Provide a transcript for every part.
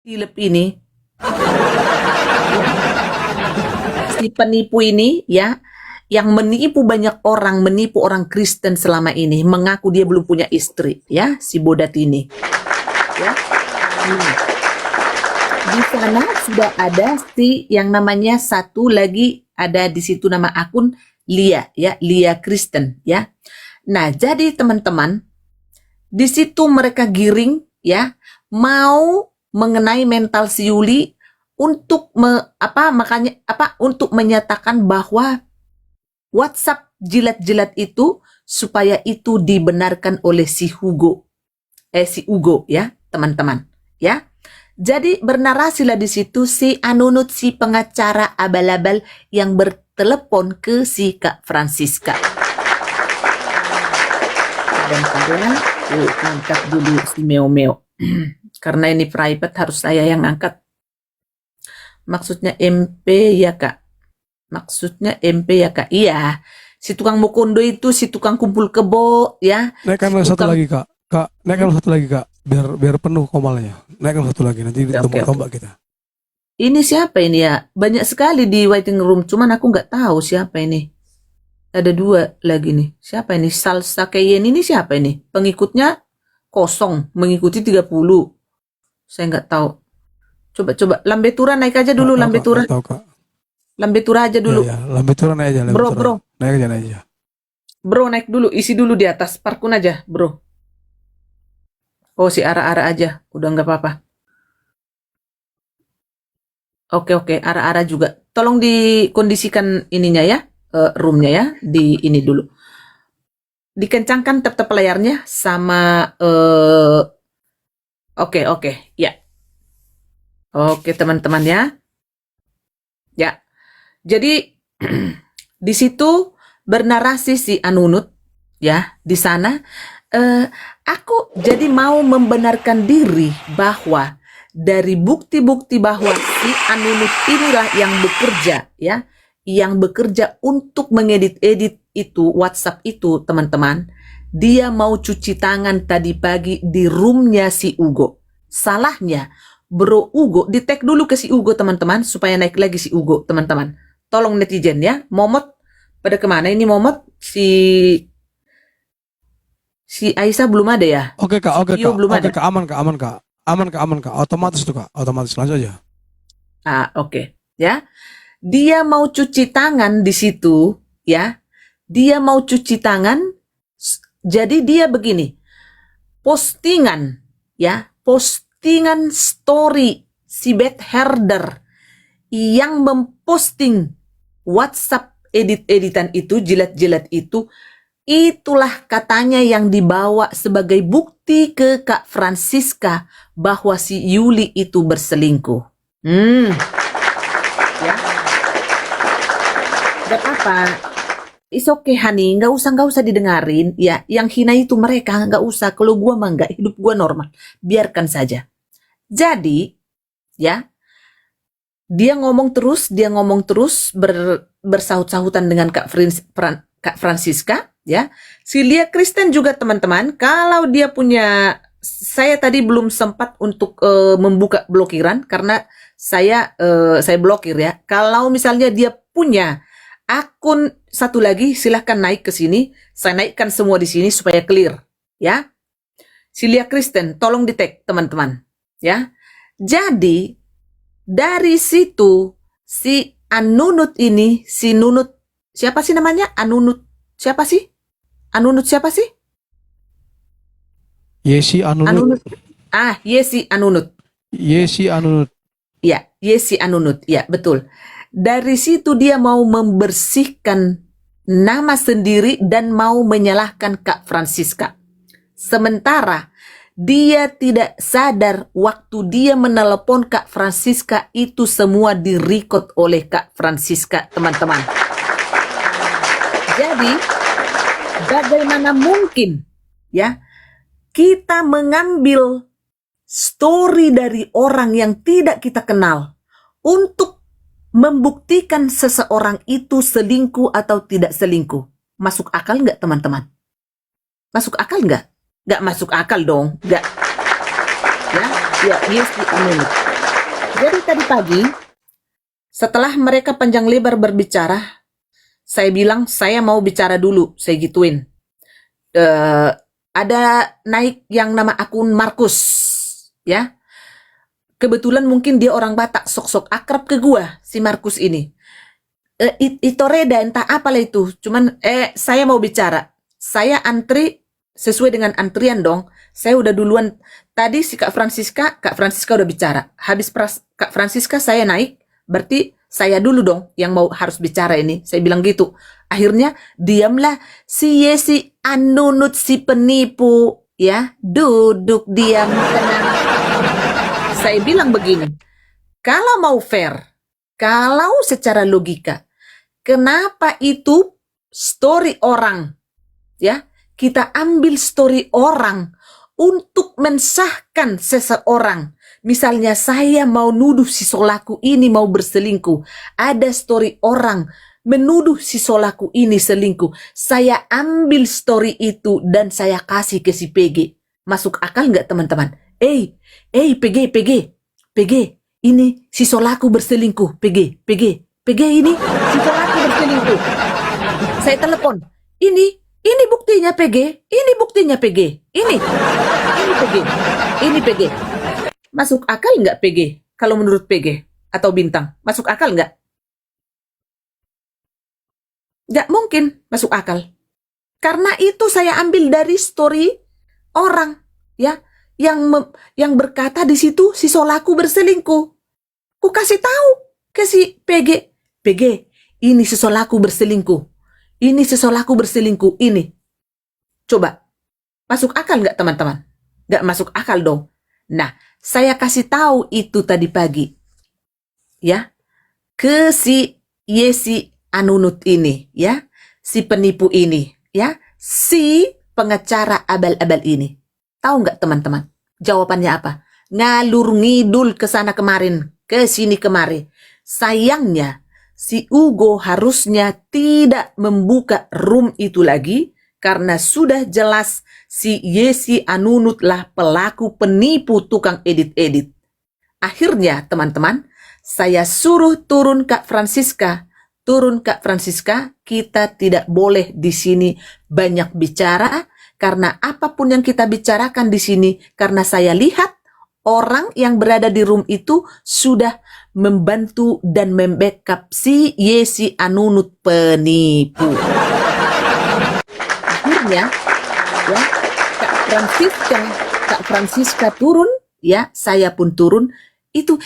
Philip ini, si penipu ini ya, yang menipu banyak orang, menipu orang Kristen selama ini, mengaku dia belum punya istri, ya, si Bodat ini, ya. Di sana sudah ada si yang namanya satu lagi ada di situ nama akun Lia, ya, Lia Kristen, ya. Nah, jadi teman-teman, di situ mereka giring, ya, mau mengenai mental si Yuli untuk untuk menyatakan bahwa WhatsApp jilat-jilat itu supaya itu dibenarkan oleh si Hugo, si Ugo, ya, teman-teman, ya. Jadi bernarasilah di situ si Anunut, si pengacara abal-abal yang bertelepon ke si Kak Francisca. Dan kalian angkat dulu si Meo-Meo. Karena ini private harus saya yang angkat. Maksudnya MP ya Kak? Maksudnya MP ya Kak? Iya. Si tukang mukondo itu, si tukang kumpul kebo, ya. Naikkan Si satu tukang... lagi Kak. Kak, naikkan satu lagi Kak. Biar penuh komalnya. Naikkan satu lagi nanti tombak kita. Ini siapa ini ya? Banyak sekali di waiting room, cuman aku nggak tahu siapa ini. Ada dua lagi nih. Siapa ini? Salsa Keyen ini siapa ini? Pengikutnya kosong, mengikuti 30. Saya nggak tahu. Coba Lambetura naik aja dulu, Lambetura. Tahu Kak. Lambetura aja dulu. Ya, Lambetura naik aja. Bro. Naik aja. Bro naik dulu, isi dulu di atas, parkun aja, bro. Oh si Ara-Ara aja, udah nggak apa-apa. Oke, Ara-Ara juga. Tolong dikondisikan ininya ya, roomnya ya, di ini dulu. Dikencangkan tetap layarnya sama Oke, ya. Oke, teman-teman ya. Ya. Jadi di situ bernarasi si Anunut ya, di sana aku jadi mau membenarkan diri bahwa dari bukti-bukti bahwa si Anunut inilah yang bekerja ya, yang bekerja untuk mengedit-edit itu WhatsApp itu, teman-teman. Dia mau cuci tangan tadi pagi di roomnya si Ugo. Salahnya, Bro Ugo, di-tag dulu ke si Ugo, teman-teman, supaya naik lagi si Ugo, teman-teman. Tolong netizen ya. Momot, pada kemana ini Momot? Si Aisyah belum ada ya? Oke Kak. Belum ada. Kak, aman Kak. Otomatis tuh Kak, otomatis langsung aja. Oke. Ya. Dia mau cuci tangan di situ, ya. Dia mau cuci tangan. Jadi dia begini, postingan story si Beth Herder yang memposting WhatsApp edit-editan itu, jilat-jilat itu, itulah katanya yang dibawa sebagai bukti ke Kak Francisca bahwa si Yuli itu berselingkuh. Ya. Gak apa-apa. It's okay honey, nggak usah didengarin ya. Yang hina itu mereka, nggak usah. Kalau gua mah nggak, hidup gua normal, biarkan saja. Jadi ya, dia ngomong terus bersaut-sautan dengan Kak Francisca ya. Si Lia Kristen juga teman-teman, kalau dia punya, saya tadi belum sempat untuk membuka blokiran karena saya blokir ya. Kalau misalnya dia punya akun satu lagi, silahkan naik ke sini. Saya naikkan semua di sini supaya clear, ya. Si Lia Kristen, tolong di-tag teman-teman, ya. Jadi dari situ si Anunut ini, si Nunut, siapa sih namanya? Anunut siapa sih? Yesi Anunut. Yesi Anunut. Ya, Yesi Anunut, ya betul. Dari situ dia mau membersihkan nama sendiri dan mau menyalahkan Kak Francisca. Sementara dia tidak sadar waktu dia menelepon Kak Francisca itu semua direcord oleh Kak Francisca, teman-teman. Jadi bagaimana mungkin ya kita mengambil story dari orang yang tidak kita kenal untuk membuktikan seseorang itu selingkuh atau tidak selingkuh? Masuk akal nggak teman-teman? Masuk akal nggak? Nggak masuk akal dong, nggak. Ya, Yesi Anunut. Jadi tadi pagi, setelah mereka panjang lebar berbicara, saya bilang saya mau bicara dulu, saya gituin. Ada naik yang nama akun Markus, ya. Kebetulan mungkin dia orang Batak, sok-sok akrab ke gua si Markus ini. Itu reda entah apalah itu. Cuman saya mau bicara. Saya antri sesuai dengan antrian dong. Saya udah duluan. Tadi si Kak Francisca udah bicara. Habis Kak Francisca saya naik, berarti saya dulu dong yang mau harus bicara ini. Saya bilang gitu. Akhirnya diamlah si Yesi Anunut si penipu, ya. Duduk diam tenang. Saya bilang begini, kalau mau fair, kalau secara logika, kenapa itu story orang, ya, kita ambil story orang untuk mensahkan seseorang. Misalnya saya mau nuduh si Solaku ini mau berselingkuh, ada story orang menuduh si Solaku ini selingkuh, saya ambil story itu dan saya kasih ke si PG. Masuk akal nggak teman-teman? PG, ini si Solaku berselingkuh, PG, ini si Solaku berselingkuh. Saya telepon, ini buktinya PG, ini buktinya PG, ini PG. Masuk akal nggak PG? Kalau menurut PG atau Bintang, masuk akal nggak? Nggak mungkin masuk akal. Karena itu saya ambil dari story orang, ya. Yang berkata di situ si Solaku berselingkuh. Ku kasih tahu ke si PG, ini si Solaku berselingkuh. Ini si Solaku berselingkuh, ini. Coba, masuk akal nggak teman-teman? Nggak masuk akal dong. Nah, saya kasih tahu itu tadi pagi, ya, ke si Yesi Anunut ini, ya, si penipu ini, ya, si pengacara abal-abal ini. Tahu nggak teman-teman? Jawabannya apa? Ngalur ngidul ke sana kemarin, ke sini kemari. Sayangnya, si Ugo harusnya tidak membuka room itu lagi karena sudah jelas si Yesi Anunut lah pelaku penipu tukang edit-edit. Akhirnya, teman-teman, saya suruh turun Kak Francisca. Turun Kak Francisca, kita tidak boleh di sini banyak bicara. Karena apapun yang kita bicarakan di sini, karena saya lihat orang yang berada di room itu sudah membantu dan membackup si Yesi Anunut penipu. Akhirnya, ya, Kak Francisca turun, ya, saya pun turun. Itu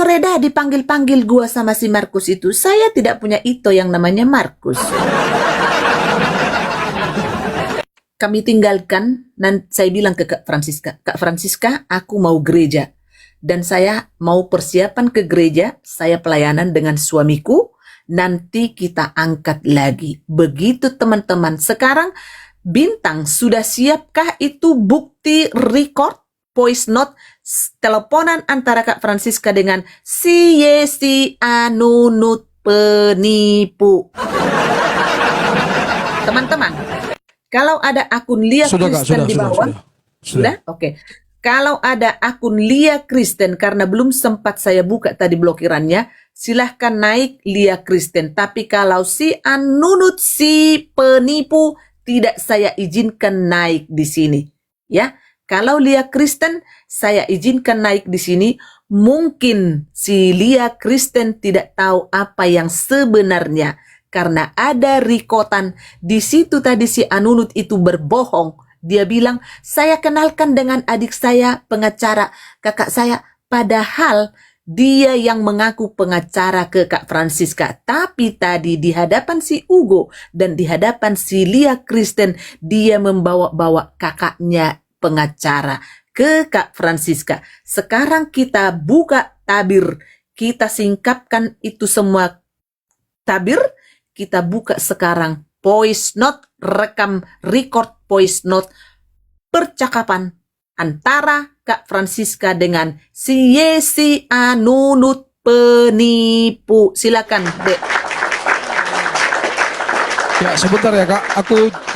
Reda dipanggil-panggil gua sama si Markus itu. Saya tidak punya itu yang namanya Markus. Kami tinggalkan, dan saya bilang ke Kak Francisca, aku mau gereja. Dan saya mau persiapan ke gereja, saya pelayanan dengan suamiku, nanti kita angkat lagi. Begitu teman-teman. Sekarang, Bintang, sudah siapkah itu bukti record, voice note, teleponan antara Kak Francisca dengan si Yesi Anunut penipu? Teman-teman, kalau ada akun Lia Kristen di bawah, sudah? Oke. Kalau ada akun Lia Kristen, karena belum sempat saya buka tadi blokirannya, silahkan naik Lia Kristen. Tapi kalau si Anunut, si penipu, tidak saya izinkan naik di sini. Ya, kalau Lia Kristen, saya izinkan naik di sini. Mungkin si Lia Kristen tidak tahu apa yang sebenarnya. Karena ada rikotan di situ tadi si Anunut itu berbohong. Dia bilang, saya kenalkan dengan adik saya pengacara kakak saya. Padahal dia yang mengaku pengacara ke Kak Francisca. Tapi tadi di hadapan si Ugo dan di hadapan si Lia Kristen, dia membawa-bawa kakaknya pengacara ke Kak Francisca. Sekarang kita buka tabir. Kita singkapkan itu semua tabir. Kita buka sekarang voice note, rekam record voice note percakapan antara Kak Francisca dengan si Yesi Anunut penipu. Silakan, Dek. Ya, sebentar ya Kak,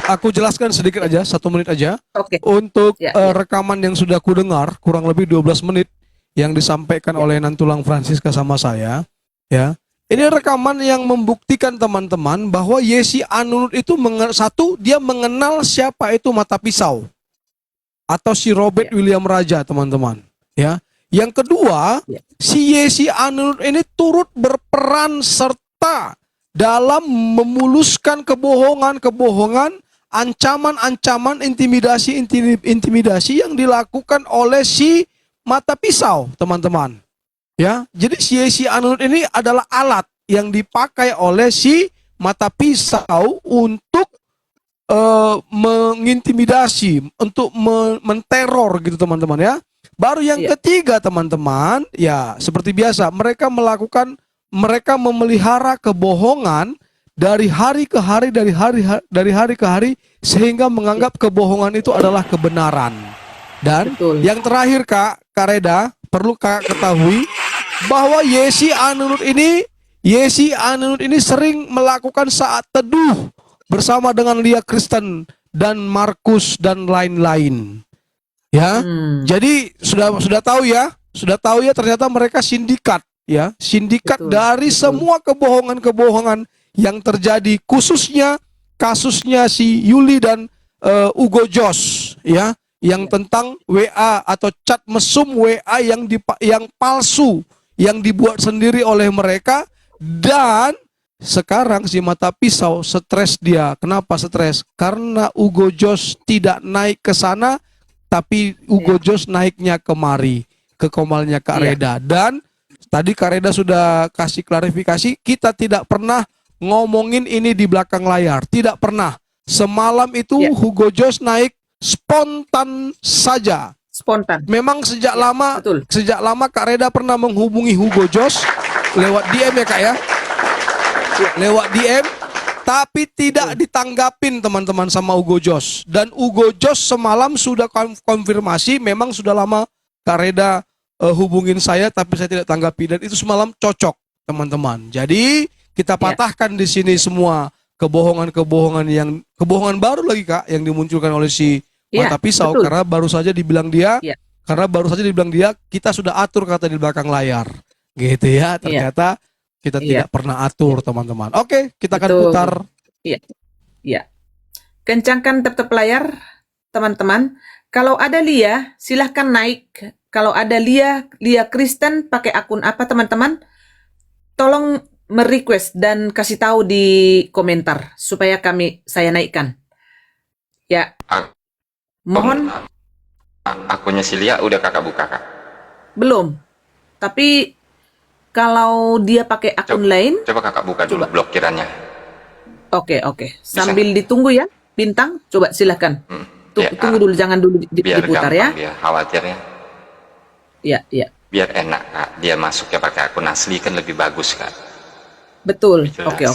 aku jelaskan sedikit aja, 1 menit aja. Oke. Untuk Ya. rekaman yang sudah aku dengar kurang lebih 12 menit yang disampaikan oleh Nantulang Francisca sama saya, ya. Ini rekaman yang membuktikan teman-teman bahwa Yesi Anunut itu satu, dia mengenal siapa itu mata pisau atau si Robert William Raja, teman-teman, ya. Yang kedua, si Yesi Anunut ini turut berperan serta dalam memuluskan kebohongan-kebohongan, ancaman-ancaman, intimidasi yang dilakukan oleh si mata pisau, teman-teman. Ya, jadi si Yesi Anunut ini adalah alat yang dipakai oleh si mata pisau untuk mengintimidasi, untuk menteror gitu, teman-teman, ya. Baru yang ketiga, teman-teman, ya seperti biasa, mereka memelihara kebohongan dari hari ke hari, dari hari ke hari, sehingga menganggap kebohongan itu adalah kebenaran. Dan yang terakhir, Kak Reda, perlu Kak ketahui bahwa Yesi Anunut ini sering melakukan saat teduh bersama dengan Lia Kristen dan Markus dan lain-lain. Ya, jadi sudah tahu ya, ternyata mereka sindikat, ya, sindikat dari semua kebohongan-kebohongan yang terjadi, khususnya kasusnya si Yuli dan Ugo Jos, ya, yang tentang WA atau chat mesum WA yang palsu, yang dibuat sendiri oleh mereka. Dan sekarang si mata pisau stres dia. Kenapa stres? Karena Ugo Jos tidak naik ke sana, tapi Ugo Jos naiknya kemari, ke Komalnya Kak Reda. Dan tadi Kak Reda sudah kasih klarifikasi, kita tidak pernah ngomongin ini di belakang layar. Tidak pernah. Semalam itu Ugo Jos naik spontan saja. Spontan. Memang sejak lama Kak Reda pernah menghubungi Ugo Jos lewat DM, ya Kak, ya. Lewat DM, tapi tidak ditanggapin, teman-teman, sama Ugo Jos. Dan Ugo Jos semalam sudah konfirmasi, memang sudah lama Kak Reda hubungin saya, tapi saya tidak tanggapi. Dan itu semalam cocok, teman-teman. Jadi kita patahkan di sini semua kebohongan-kebohongan kebohongan baru lagi, Kak, yang dimunculkan oleh si mata pisau. Karena baru saja dibilang dia, kita sudah atur, kata, di belakang layar, gitu ya. Ternyata kita tidak pernah atur, teman-teman. Oke, kita akan putar. Iya. Kencangkan tep layar, teman-teman. Kalau ada Lia, silahkan naik. Kalau ada Lia Kristen pakai akun apa, teman-teman? Tolong merequest dan kasih tahu di komentar supaya saya naikkan. Ya. Mohon. Akunnya si Lia udah Kakak buka, Kak? Belum. Tapi kalau dia pakai akun lain, coba Kakak buka dulu blokirannya. Oke. Sambil ditunggu ya, Bintang, coba silahkan. Tunggu dulu, jangan dulu diputar ya. Biar khawatirnya. Iya. Biar enak, Kak. Dia masuknya pakai akun asli kan lebih bagus, Kak. Betul. Oke.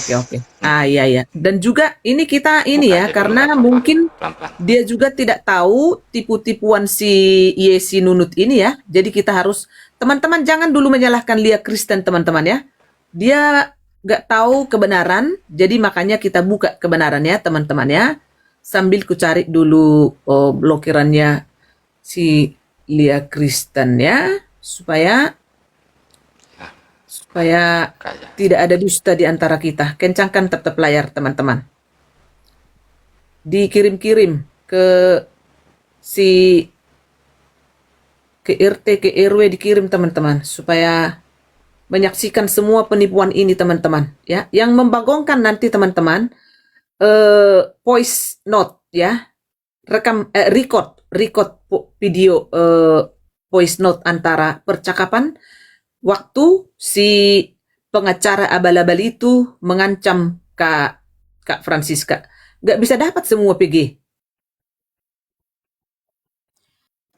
Iya. Dan juga ini kita ya, karena mungkin dia juga tidak tahu tipu-tipuan si Yesi Nunut ini ya. Jadi kita harus, teman-teman, jangan dulu menyalahkan Lia Kristen, teman-teman, ya. Dia nggak tahu kebenaran, jadi makanya kita buka kebenarannya, teman-teman, ya. Sambil ku cari dulu blokirannya si Lia Kristen, ya, supaya tidak ada dusta di antara kita. Kencangkan tep layar, teman-teman. Dikirim-kirim ke RT, ke RW, dikirim, teman-teman, supaya menyaksikan semua penipuan ini, teman-teman, ya. Yang membagongkan nanti, teman-teman, voice note, ya. Record video voice note antara percakapan waktu si pengacara abal-abal itu mengancam Kak Francisca. Nggak bisa dapat semua PG.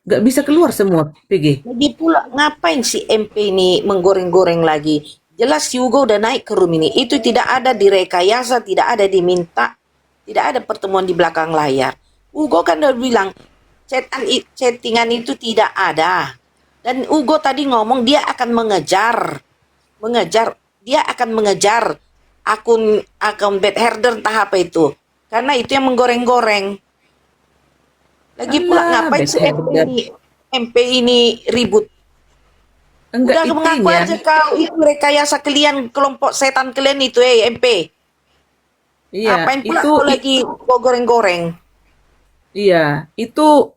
Nggak bisa keluar semua PG. Jadi pula ngapain si MP ini menggoreng-goreng lagi? Jelas si Ugo udah naik ke room ini. Itu tidak ada direkayasa, tidak ada diminta, tidak ada pertemuan di belakang layar. Ugo kan udah bilang chattingan itu tidak ada. Dan Ugo tadi ngomong dia akan mengejar, dia akan mengejar akun Bad Herder entah apa itu, karena itu yang menggoreng-goreng. Lagi pula ngapain si MP ini ribut? Enggak, Udah mengaku intinya. aja kau itu rekayasa kalian, kelompok setan kalian itu MP. Iya, Apain pula kau lagi kau goreng-goreng? iya, itu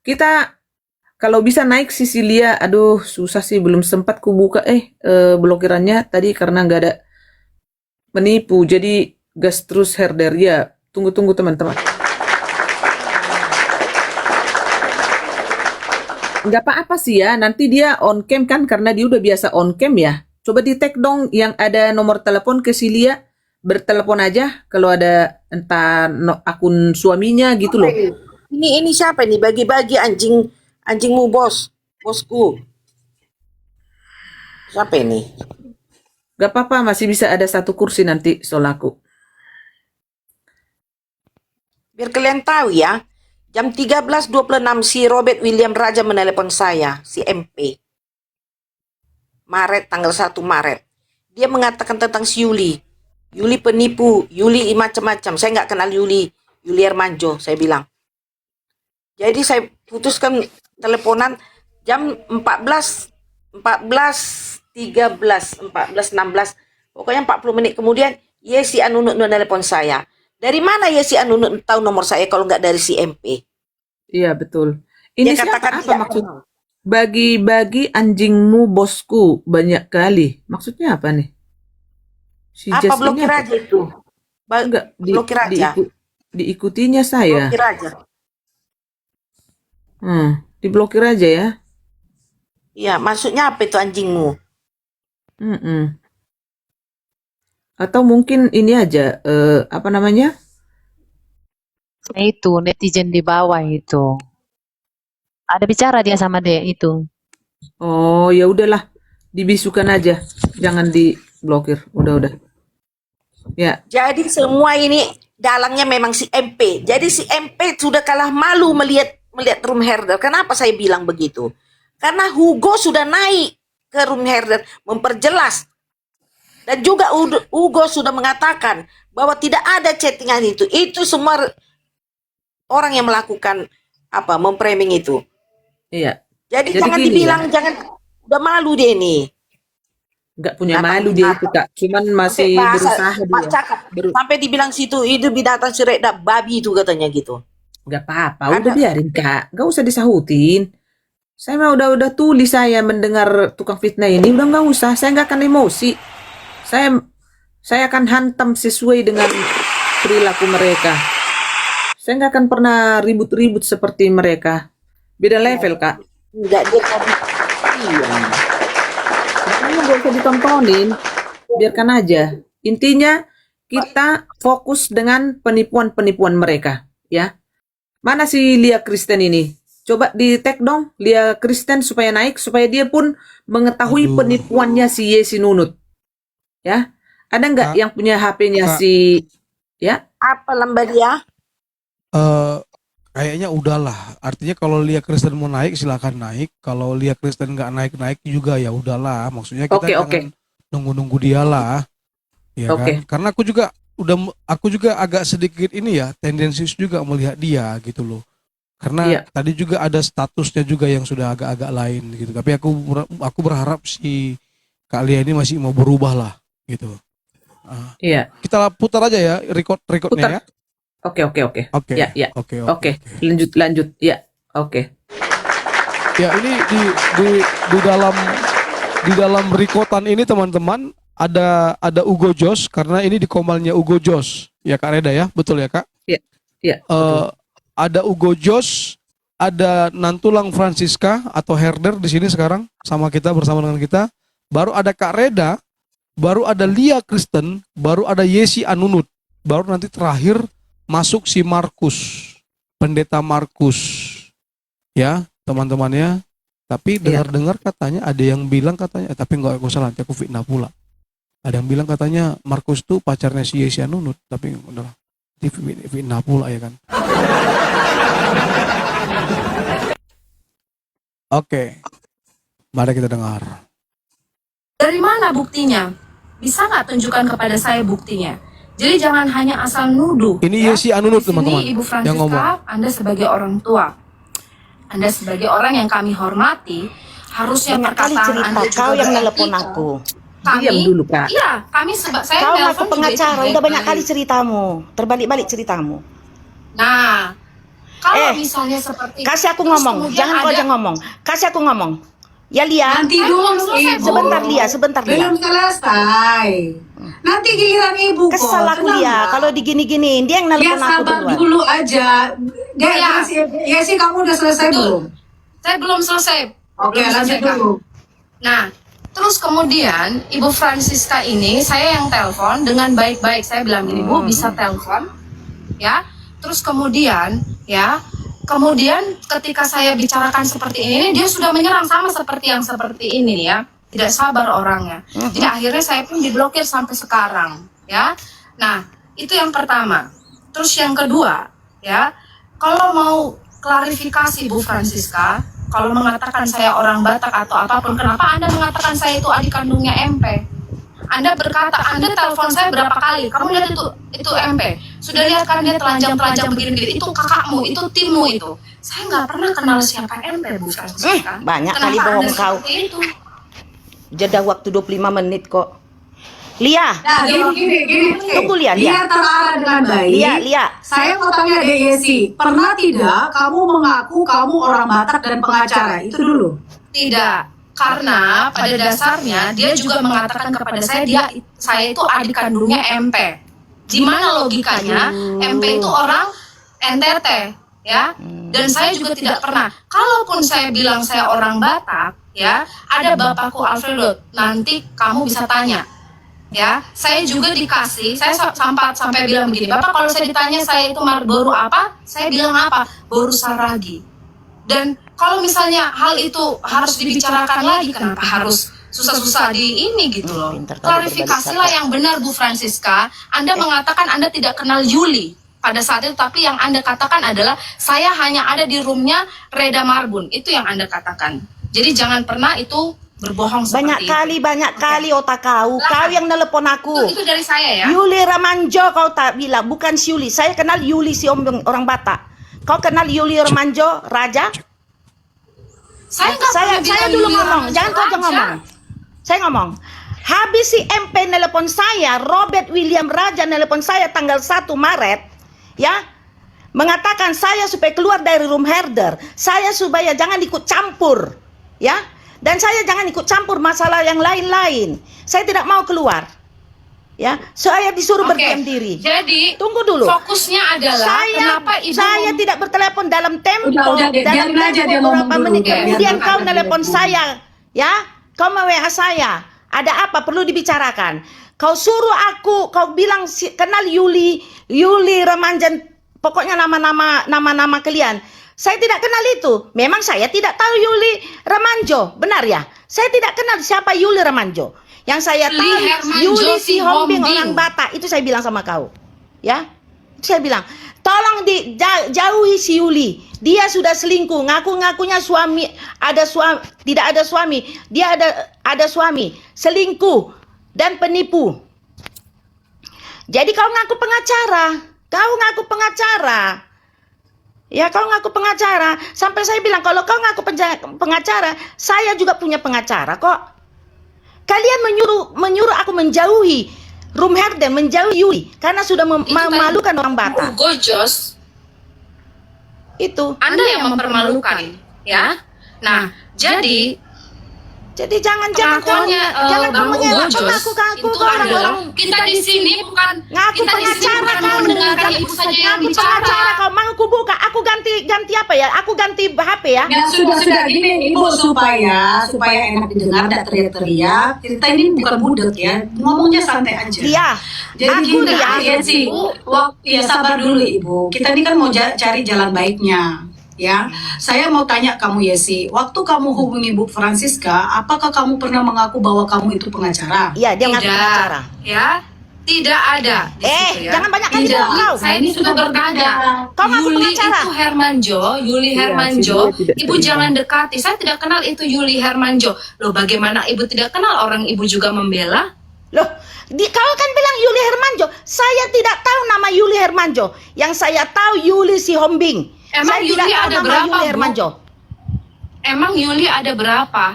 kita kalau bisa naik Sisilia, aduh susah sih, belum sempat ku buka blokirannya tadi karena nggak ada menipu. Jadi gas terus herder ya. Tunggu teman-teman. Nggak apa-apa sih ya, nanti dia on cam kan karena dia udah biasa on cam ya. Coba di tag dong yang ada nomor telepon ke Silia, bertelepon aja kalau ada entah akun suaminya gitu loh. Ini siapa nih bagi-bagi anjingmu bosku. Siapa ini? Gak apa-apa, masih bisa ada satu kursi nanti solaku. Biar kalian tahu ya, jam 13.26 si Robert William Raja menelepon saya, si MP. Tanggal 1 Maret. Dia mengatakan tentang si Yuli. Yuli penipu, Yuli macam-macam. Saya nggak kenal Yuli Armanjo, saya bilang. Jadi saya putuskan teleponan jam 14.16. Pokoknya 40 menit kemudian, Yesi Anunut menelepon saya. Dari mana Yesi Anunut tahu nomor saya kalau nggak dari si MP? Iya betul. Ini Dia siapa? katakan Apa tidak maksud? kenal. Bagi-bagi anjingmu bosku banyak kali. Maksudnya apa nih? Si Apa Jas ini blokir apa? aja itu? Enggak, Blokir aja. diikutinya saya. Blokir aja. Diblokir aja ya. Iya, maksudnya apa itu anjingmu? Mm-mm. Atau mungkin ini aja, apa namanya? Itu netizen di bawah itu. Ada bicara dia sama dia itu. Oh, ya udahlah. Dibisukan aja. Jangan diblokir. Udah. Ya, Jadi semua ini dalangnya memang si MP. Jadi si MP sudah kalah malu melihat room herder. Kenapa saya bilang begitu? Karena Hugo sudah naik ke room herder memperjelas. Dan juga Hugo sudah mengatakan bahwa tidak ada chattingan itu. Itu semua orang yang melakukan memframing itu. iya. Jadi Jadi jangan gini dibilang, jangan, udah malu dia nih. Nggak punya malu dia itu, Kak. Cuman masih berusaha Pak dia. Cakap, sampai dibilang situ itu binatang sirekda babi itu katanya gitu. Nggak apa-apa, udah biarin, Kak. Nggak usah disahutin. Saya mah udah tulis saya mendengar tukang fitnah ini, udah nggak usah. Saya nggak akan emosi. Saya akan hantam sesuai dengan perilaku mereka. Saya nggak akan pernah ribut-ribut seperti mereka. Beda level, Kak. Enggak, dia tadi. Iya. Makanya nggak usah ditontonin. Biarkan aja. Intinya kita fokus dengan penipuan-penipuan mereka, ya. Mana si Lia Kristen ini? Coba di tag dong Lia Kristen supaya naik, supaya dia pun mengetahui penipuannya si Yesi Nunut. Ya. Ada nggak yang punya HP-nya si ya? Apa lambat dia? Kayaknya udahlah. Artinya kalau Lia Kristen mau naik silakan naik. Kalau Lia Kristen nggak naik juga ya udahlah. Maksudnya kita jangan nunggu-nunggu dia lah. Ya kan? Karena aku juga agak sedikit ini ya, tendensius juga melihat dia gitu loh. Karena tadi juga ada statusnya juga yang sudah agak-agak lain gitu. Tapi aku berharap si Kak Lia ini masih mau berubah lah gitu. Iya. Kita putar aja ya recordnya ya. Oke. Ya. Oke. Lanjut. Ya. Oke. Ya, ini di dalam rekotan ini teman-teman ada Ugo Jos karena ini di komalnya Ugo Jos. Ya Kak Reda ya, betul ya Kak? Iya. Ada Ugo Jos, ada Nantulang Francisca atau Herder di sini sekarang bersama dengan kita. Baru ada Kak Reda, baru ada Lia Kristen, baru ada Yesi Anunut. Baru nanti terakhir masuk si Markus, pendeta Markus. Ya, teman-temannya. Tapi dengar-dengar katanya ada yang bilang katanya, tapi nggak usah nanti aku fitnah pula. Ada yang bilang katanya Markus tuh pacarnya si Yesi Anunut, tapi udah fitnah pula ya kan. Oke. Mari kita dengar. Dari mana buktinya? Bisa nggak tunjukkan kepada saya buktinya? Jadi jangan hanya asal nuduh. Ini Yesi Anunut teman-teman. Ibu yang ngomong. Francisca, Anda sebagai orang tua, Anda sebagai orang yang kami hormati, harusnya Banyak kali perkataan cerita Anda juga kau yang nelepon beretika. aku. Diam dulu, Kak. Iya, kami saya Kau ngaku nelpon juga pengacara, itu udah banyak kali baik-baik. ceritamu. Terbalik-balik ceritamu. Nah, kalau Eh, misalnya seperti Kasih aku terus ngomong, kemudian jangan kau ada- aja ngomong. Kasih aku ngomong. Ya Lia, Nanti dulu selesai, Ibu. sebentar Lia, sebentar Lia. Belum selesai. Nanti giliran Ibu kok. Kesal aku tenang Lia, ya. kalau digini-giniin dia yang Ya nelpon aku sabar duluan. dulu aja. Ya. Ya sih kamu udah selesai belum? Saya belum selesai. Oke, Belum lanjut selesai, Kak. dulu. Nah, terus kemudian Ibu Francisca ini saya yang telepon dengan baik-baik. Saya bilang gini, Bu bisa telepon, ya. Terus kemudian, ya, kemudian ketika saya bicarakan seperti ini, dia sudah menyerang sama seperti yang seperti ini, ya. Tidak sabar orangnya. Jadi akhirnya saya pun diblokir sampai sekarang, ya. Nah, itu yang pertama. Terus yang kedua, ya, kalau mau klarifikasi Bu Francisca, kalau mengatakan saya orang Batak atau apapun, kenapa Anda mengatakan saya itu adik kandungnya MP? Anda berkata, Anda telepon saya berapa kali? Kamu lihat itu MP. Sudah lihat kan dia telanjang-telanjang begini-begini. Itu kakakmu, itu timmu itu. Saya nggak pernah kenal siapa MP, Bu Francisca. Banyak Kenapa kali bohong Anda kau. seperti itu? Jeda waktu 25 menit kok. Lia, Nah, gini. tunggu Lia, Biar terarah dengan baik. Lia. Saya mau tanya Dek Yesi, pernah tidak kamu mengaku kamu orang Batak dan pengacara? Itu dulu. Tidak, karena pada dasarnya dia juga mengatakan kepada saya itu adik kandungnya MP. Di mana logikanya MP itu orang NTT, ya? Dan saya juga tidak pernah. Kalaupun saya bilang saya orang Batak, ya, ada bapakku Alfredo. Nanti kamu bisa tanya. Ya, saya juga dikasih, saya sampai bilang begini, Bapak kalau saya ditanya saya itu baru apa, saya bilang apa, baru Saragi. Dan kalau misalnya hal itu harus dibicarakan lagi, kenapa harus susah-susah di ini gitu loh. Pintar kali Klarifikasilah berbalik yang benar Bu Francisca. Anda mengatakan Anda tidak kenal Yuli pada saat itu, tapi yang Anda katakan adalah saya hanya ada di roomnya Reda Marbun. Itu yang Anda katakan. Jadi jangan pernah itu berbohong Banyak seperti itu. kali otak kau. Kau yang nelepon aku. Itu dari saya ya. Yuli Ramanjo kau tak bilang, bukan si Yuli. Saya kenal Yuli si orang Batak. Kau kenal Yuli Ramanjo, Raja? Saya nggak Saya pernah bilang dulu Yuli ngomong, Ramanjo jangan kau aja Raja. ngomong. Saya ngomong. Habis si MP nelpon saya, Robert William Raja nelpon saya tanggal 1 Maret, ya, mengatakan saya supaya keluar dari room herder, saya supaya jangan ikut campur, ya, dan saya jangan ikut campur masalah yang lain-lain. Saya tidak mau keluar, ya, saya disuruh Oke. berdiam diri. Jadi Tunggu dulu. fokusnya adalah kenapa ibu Saya tidak bertelepon dalam tempo, Udah, dalam biarin aja dia ngomong dulu. menit. Biarin Kemudian aja kau dia telepon ngomong. saya, ya, kau WA saya. Ada apa perlu dibicarakan? Kau suruh aku, kau bilang kenal Yuli Ramanjan, pokoknya nama kalian. Saya tidak kenal itu. Memang saya tidak tahu Yuli Ramanjo, benar ya? Saya tidak kenal siapa Yuli Ramanjo. Yang saya Yuli tahu Hermanjo Yuli si Sihombing Hombing. orang Batak. Itu saya bilang sama kau. Ya, saya bilang, tolong jauhi si Yuli. Dia sudah selingkuh, ngaku-ngakunya suami, tidak ada suami. Dia ada suami, selingkuh dan penipu. Jadi kau ngaku pengacara. Ya, kau ngaku pengacara. Sampai saya bilang, kalau kau ngaku pengacara, saya juga punya pengacara kok. Kalian menyuruh aku menjauhi room herder, menjauhi Yuli karena sudah memalukan orang Batak. Gojos, Itu. Anda yang mempermalukan, ya. Nah, jadi Jangan pengakuannya kau mengelak Gojos pengaku itu kau adalah orang kita di sini bukan ngaku kita di sini pengacara bukan kau mendengarkan ibu saja yang ngaku pengacara bicara. kau mau aku buka aku ganti apa ya, aku ganti HP ya. Ya sudah gini Ibu, supaya enak didengar, tidak teriak-teriak. Kita ini bukan budak ya, ngomongnya santai aja. Lia, Jadi aku gini, Lia, ya sih, ya sabar dulu Ibu. Kita ini kan mau cari jalan baiknya, ya. Saya mau tanya kamu Yesi, waktu kamu hubungi Bu Francisca, apakah kamu pernah mengaku bahwa kamu itu pengacara? iya dia ngaku pengacara. Ya, tidak ada. Di situ, ya. Jangan banyak kali Tidak. bohong kau. Saya ini sudah bertanya. Kau ngaku Yuli pengacara. itu Hermanjo, Yuli Hermanjo. saya tidak Ibu terima. jangan dekati. Saya tidak kenal itu Yuli Hermanjo. Loh, bagaimana ibu tidak kenal orang ibu juga membela? Loh, kau kan bilang Yuli Hermanjo. Saya tidak tahu nama Yuli Hermanjo. Yang saya tahu Yuli Sihombing. Emang Saya Yuli tidak tahu ada nama berapa, Yuli Bu? Hermanjo. emang Yuli ada berapa?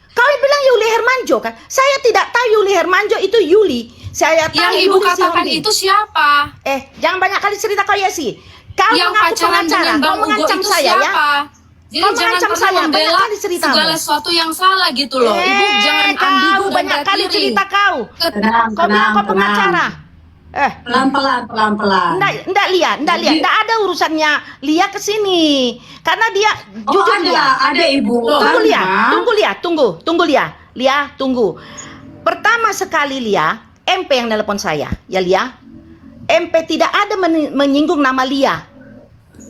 Kau bilang Yuli Hermanjo kan? Saya tidak tahu Yuli Hermanjo itu Yuli. Saya tahu Yang ibu Yuli katakan Sihonding. itu siapa? Jangan banyak kali cerita kau Yesi. Kau Yang mengaku pacaran pengacara, dengan kau Bang Ugo mengancam itu saya ya. siapa? Jadi Kau jangan mengancam pernah saya, banyak membela kali ceritamu. segala sesuatu yang salah gitu loh. Ibu jangan kau ambigu dan banyak kali batiring. cerita kau. Tenang, Kau bilang kau tenang. pengacara. Pelan-pelan. Enggak Lia. Enggak ada urusannya Lia ke sini. Karena dia jujur ada Ibu. Tunggu Lia, Karena- tunggu Lia. Lia, tunggu. Pertama sekali Lia, MP yang nelpon saya, ya Lia. MP tidak ada menyinggung nama Lia.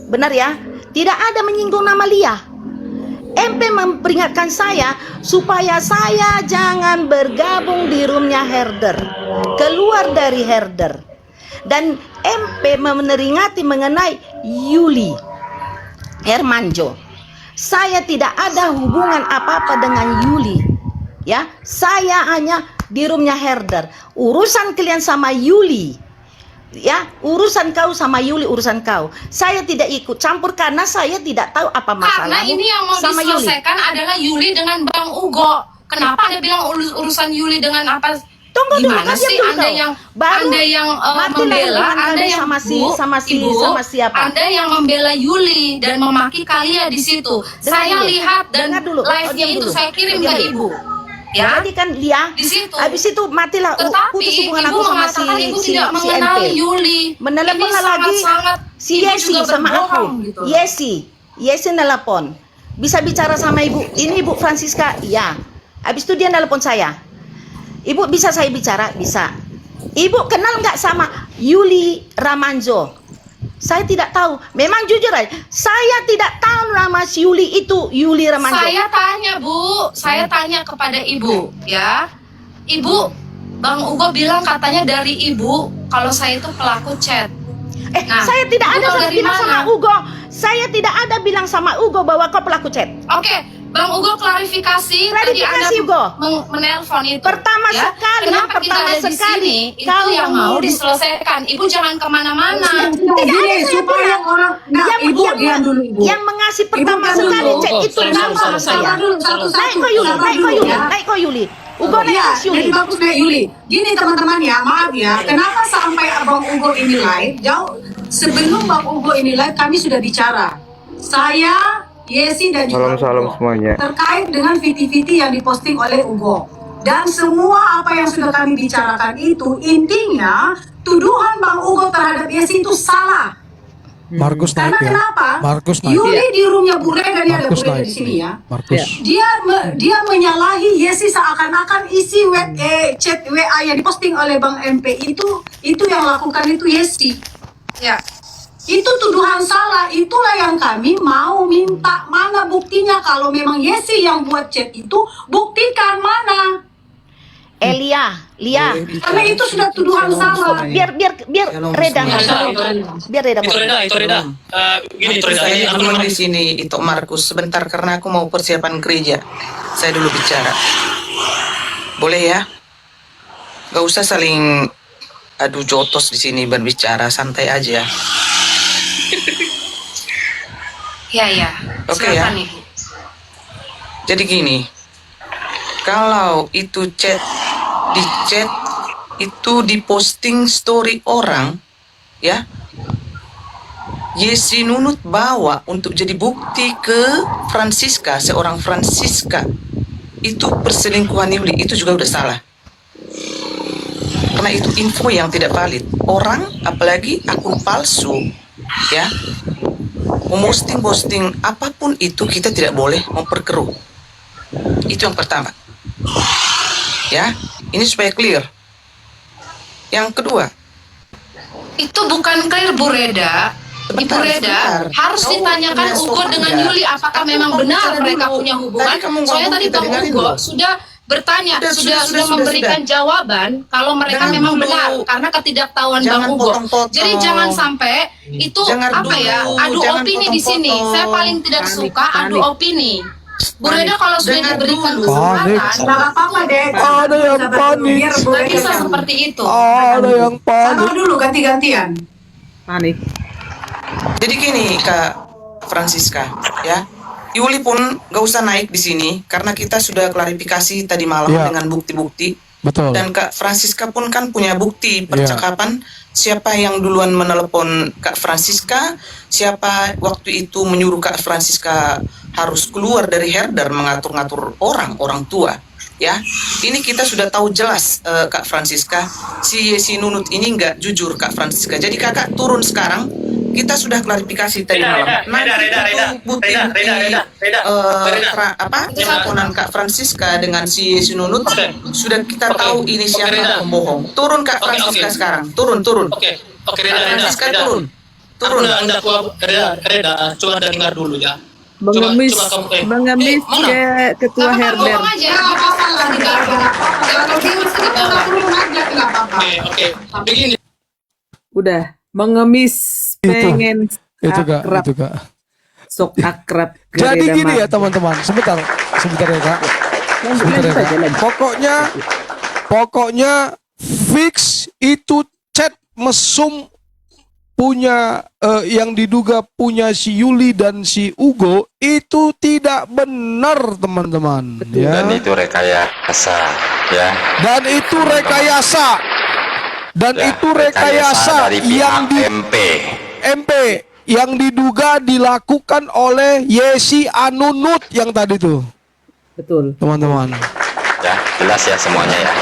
Benar ya? Tidak ada menyinggung nama Lia. MP memperingatkan saya supaya saya jangan bergabung di roomnya herder, keluar dari herder. Dan MP meneringati mengenai Yuli Hermanjo. Saya tidak ada hubungan apa-apa dengan Yuli. Ya, saya hanya di roomnya herder. Urusan kalian sama Yuli, ya, urusan kau sama Yuli, urusan kau. Saya tidak ikut campur karena saya tidak tahu apa Karena masalahmu ini yang mau sama Yuli. diselesaikan adalah Yuli dengan Bang Ugo. Kenapa Anda bilang urusan Yuli dengan apa? Tunggu dulu, Gimana kan sih diam dulu Anda kau. yang Baru Anda yang matilah membela, hubungan Anda kami yang sama Ibu, siapa? Anda yang membela Yuli dan memaki Kalia di situ. Saya dulu. lihat dan Dengar dulu. live-nya Diam itu dulu. saya kirim Diam ke dulu. Ibu. Ya. Jadi kan Lia, Di situ. habis itu matilah Tetapi putus hubungan Ibu aku sama mengatakan Ibu si tidak mengenal MP. Yuli. Menelpon Ini lagi sangat-sangat si Ibu Yesi juga sama aku. berbohong gitu. Yesi nelpon. Bisa bicara sama Ibu. Ini Ibu Francisca, iya. Habis itu dia nelpon saya. Ibu bisa saya bicara? Bisa. Ibu kenal nggak sama Yuli Ramanjo? Saya tidak tahu. Memang jujur aja, saya tidak tahu nama si Yuli itu Yuli Ramanjo. Saya tanya Bu, saya tanya kepada Ibu, ya. Ibu, Bang Ugo bilang katanya dari Ibu kalau saya itu pelaku chat. Nah, Saya tidak Ibu ada tahu dari bilang mana? sama Ugo. Saya tidak ada bilang sama Ugo bahwa kau pelaku chat. Oke, Bang Ugo klarifikasi. Tadi Klarifikasi, Anda Ugo. menelpon itu. Pertama sekali, Kenapa kita pertama ada di sekali, sini? Itu kau yang yang mau mau diselesaikan. Ibu jangan kemana-mana. Gini, supaya orang Ibu diam dulu Ibu. yang mengasih pertama diam sekali dulu. cek itu kau sama saya. Sabar dulu, Naik kau Yuli, naik kau Yuli. Ugo naik Ya, ke Yuli. jadi bagus deh Yuli. Gini teman-teman ya, maaf ya. Kenapa sampai Abang Ugo ini live? Jauh sebelum Bang Ugo ini live, kami sudah bicara. Saya, Yesi dan juga Salam Ugo, semuanya. terkait dengan VT-VT yang diposting oleh Ugo. Dan semua apa yang sudah kami bicarakan itu intinya tuduhan Bang Ugo terhadap Yesi itu salah. Markus Karena naik ya. kenapa? Markus naik. Yuli di roomnya Bu Reda, dia ada Bu Markus Reda naik. di sini ya. Markus. Dia menyalahi Yesi seakan-akan isi chat WA yang diposting oleh Bang MP itu yang lakukan itu Yesi. Ya. Itu tuduhan salah. Itulah yang kami mau minta, mana buktinya kalau memang Yesi yang buat chat itu, buktikan mana. Lia. Karena itu sudah tuduhan salah. Biar Reda ngomong. Biar Reda ngomong. Itu Reda. Gini Itu Reda, saya ini aku dulu di sini itu Markus sebentar karena aku mau persiapan gereja. Saya dulu bicara. Boleh ya? Gak usah saling adu jotos di sini berbicara, santai aja. Ya. Oke Silakan ya. Ibu. Jadi gini, kalau itu di chat itu diposting story orang, ya, Yesi nunut bawa untuk jadi bukti ke Francisca, seorang Francisca itu perselingkuhan Yuli, itu juga udah salah. Karena itu info yang tidak valid. Orang, apalagi akun palsu, ya, memposting apapun itu kita tidak boleh memperkeruh. Itu yang pertama. Ya, ini supaya clear. Yang kedua, Itu bukan clear Bu Reda. Ibu Reda harus ditanyakan Ugo dengan Yuli apakah memang benar mereka punya hubungan. Soalnya tadi Bang Ugo sudah bertanya, sudah memberikan jawaban kalau mereka memang benar karena ketidaktahuan Bang Ugo. Jadi jangan sampai itu adu opini di sini. Saya paling tidak suka adu opini. Bu Reda kalau sudah diberikan kesempatan, Nggak apa-apa deh. Ada yang panik. Biar Bu nggak Reda bisa yang- seperti itu. Ada yang Sabar panik. dulu, ganti-gantian. jadi gini Kak Francisca, ya, Yuli pun gak usah naik di sini karena kita sudah klarifikasi tadi malam Iya. dengan bukti-bukti. Betul. Dan Kak Francisca pun kan punya bukti percakapan siapa yang duluan menelepon Kak Francisca, siapa waktu itu menyuruh Kak Francisca harus keluar dari herder mengatur-ngatur orang tua. Ya, ini kita sudah tahu jelas Kak Francisca, si Nunut ini nggak jujur Kak Francisca. Jadi kakak turun sekarang, kita sudah klarifikasi tadi malam. Teleponan Kak Francisca dengan si Nunut sudah kita tahu ini siapa pembohong. Turun Kak Francisca sekarang, turun. Oke, Kak Reda, Francisca Reda. turun. Turun. Anda Reda, coba dengar dulu ya. Mengemis, mengemis mana? ke ketua herder. Ngomong aja, nggak apa-apa lah, tidak apa-apa. Kalau dia sedikit nggak perlu aja, nggak apa-apa. Oke, begini. Udah mengemis, pengen Itu Kak, akrab, itu Kak. sok akrab. Jadi Reda gini ya Marga. teman-teman, sebentar ya Kak. Sebentar ya, Lanjut aja, Kak. lanjut. Pokoknya fix itu chat mesum punya yang diduga punya si Yuli dan si Ugo itu tidak benar teman-teman. Ya. Dan itu rekayasa, ya. Dan itu rekayasa. Dan Ya, itu rekayasa dari yang pihak di MP. yang diduga dilakukan oleh Yesi Anunut yang tadi tuh, Betul. teman-teman. Ya, jelas ya semuanya ya.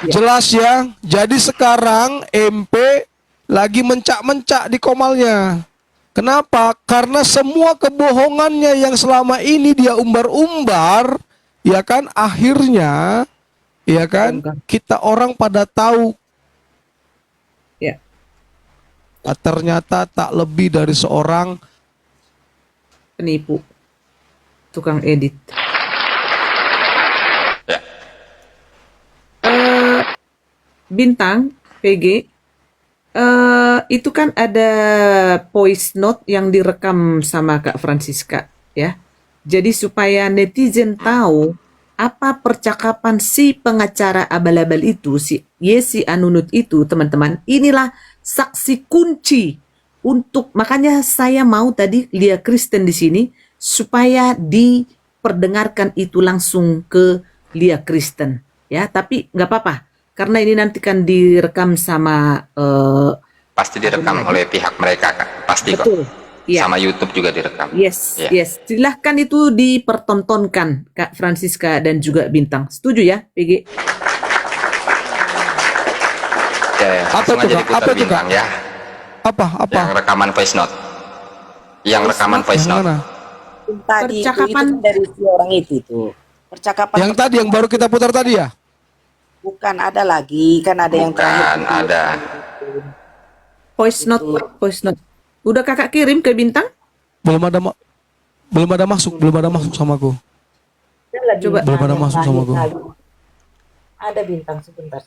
Jelas ya. Jadi sekarang MP lagi mencak-mencak di Komalnya. Kenapa? Karena semua kebohongannya yang selama ini dia umbar-umbar, ya kan, akhirnya ya kan, kita orang pada tahu. Ya. Ternyata tak lebih dari seorang Penipu, tukang edit. Ya. Bintang PG, itu kan ada voice note yang direkam sama Kak Francisca, ya. Jadi supaya netizen tahu apa percakapan si pengacara abal-abal itu, si Yesi Anunut itu, teman-teman. Inilah saksi kunci untuk, makanya saya mau tadi Lia Kristen di sini supaya diperdengarkan itu langsung ke Lia Kristen, ya. Tapi nggak apa-apa. Karena ini nanti kan direkam sama Pasti direkam oleh pihak mereka, Kak. Pasti kok. betul. Ya. Sama YouTube juga direkam. Yes, Ya. yes. Silahkan itu dipertontonkan Kak Francisca dan juga Bintang. Setuju ya, PG? Ya, Apa langsung tuh, aja Kak? diputar Apa tuh, bintang Kak? ya. apa? Yang rekaman voice note. Yang rekaman voice Yang note. mana? Tadi Percakapan- itu dari si orang itu. Percakapan Yang tadi yang baru kita putar tadi ya? bukan ada lagi, kan ada yang terakhir. Bukan, ada. Voice note, voice note. Udah Kakak kirim ke Bintang? Belum ada masuk sama aku. Coba. Belum ada masuk sama aku. Ada Bintang, sebentar.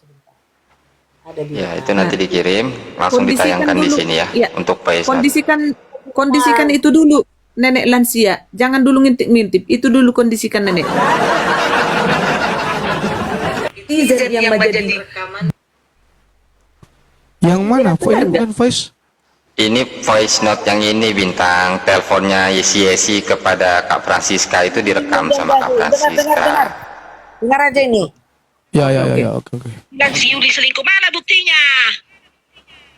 Ada Bintang. Ya, itu nanti dikirim, langsung Kondisikan ditayangkan di dulu. sini ya, Iya. untuk voice note. Kondisikan itu dulu, nenek lansia. Jangan dulu ngintip-ngintip. Itu dulu kondisikan nenek. Netizen yang menjadi Yang mana? Ini bukan voice. Ini voice note yang ini bintang, teleponnya Yesi kepada Kak Francisca itu direkam sama Kak Francisca. Dengar aja ini. Ya, oke. Dan si Yuli selingkuh, mana buktinya?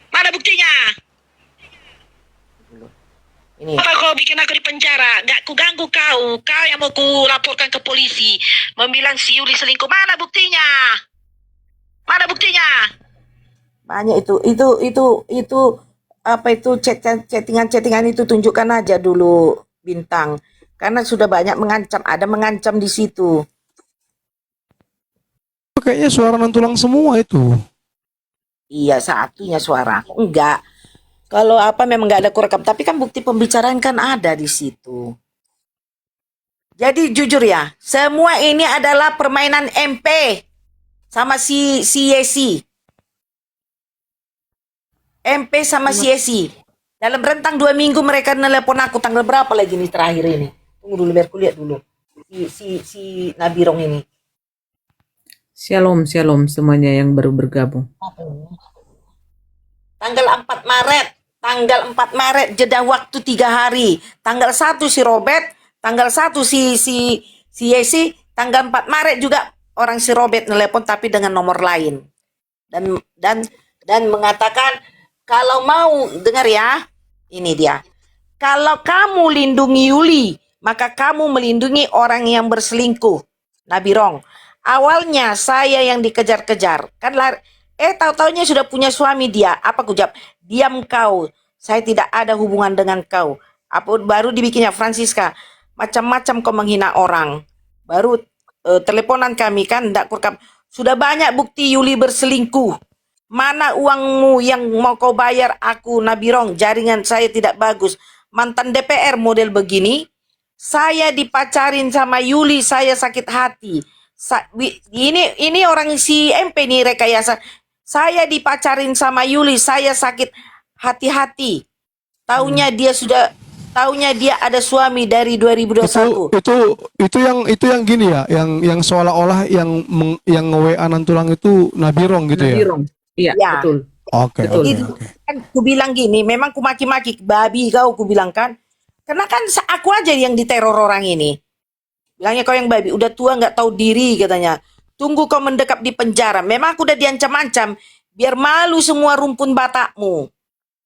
Mana buktinya? Ini. Apa kau bikin aku di penjara? Gak ku ganggu kau. Kau yang mau ku laporkan ke polisi. Membilang si Yuli selingkuh, mana buktinya? Mana buktinya? Banyak itu apa itu chattingan itu tunjukkan aja dulu Bintang. Karena sudah banyak mengancam, ada mengancam di situ. Kayaknya suara nantulang semua itu. Iya, satunya suara. Enggak. Kalau apa memang nggak ada kurekam, tapi kan bukti pembicaraan kan ada di situ. Jadi jujur ya, semua ini adalah permainan MP sama si Yesi. MP sama si Yesi. Dalam rentang 2 minggu mereka nelpon aku, tanggal berapa lagi nih terakhir ini? Tunggu dulu biar kulihat dulu. Si Nabirong ini. Shalom semuanya yang baru bergabung. Tanggal 4 Maret. tanggal 4 Maret jeda waktu 3 hari. Tanggal 1 si Robert, tanggal 1 si Yesi, tanggal 4 Maret juga orang si Robert nelpon tapi dengan nomor lain. Dan mengatakan kalau mau dengar ya, ini dia. Kalau kamu lindungi Yuli, maka kamu melindungi orang yang berselingkuh. Nabirong. Awalnya saya yang dikejar-kejar. Kan tahu-taunya sudah punya suami dia. Apa kujab? Diam kau. Saya tidak ada hubungan dengan kau. Apa baru dibikinnya Francisca. Macam-macam kau menghina orang. Baru teleponan kami kan ndak kurkam. Sudah banyak bukti Yuli berselingkuh. Mana uangmu yang mau kau bayar aku Nabirong? Jaringan saya tidak bagus. Mantan DPR model begini. Saya dipacarin sama Yuli, saya sakit hati. Ini orang si MP nih rekayasa. Saya dipacarin sama Yuli, saya sakit hati-hati. Taunya dia ada suami dari 2021. Itu yang gini ya, yang seolah-olah yang nge-WA Nantulang itu Nabirong gitu ya. Nabirong. Iya, Ya. betul. Oke. Kan ku bilang gini, memang ku maki-maki babi kau, ku bilang kan. Karena kan aku aja yang diteror orang ini. Bilangnya kau yang babi, udah tua nggak tahu diri katanya. Tunggu kau mendekap di penjara. Memang aku udah diancam-ancam, biar malu semua rumpun Batakmu.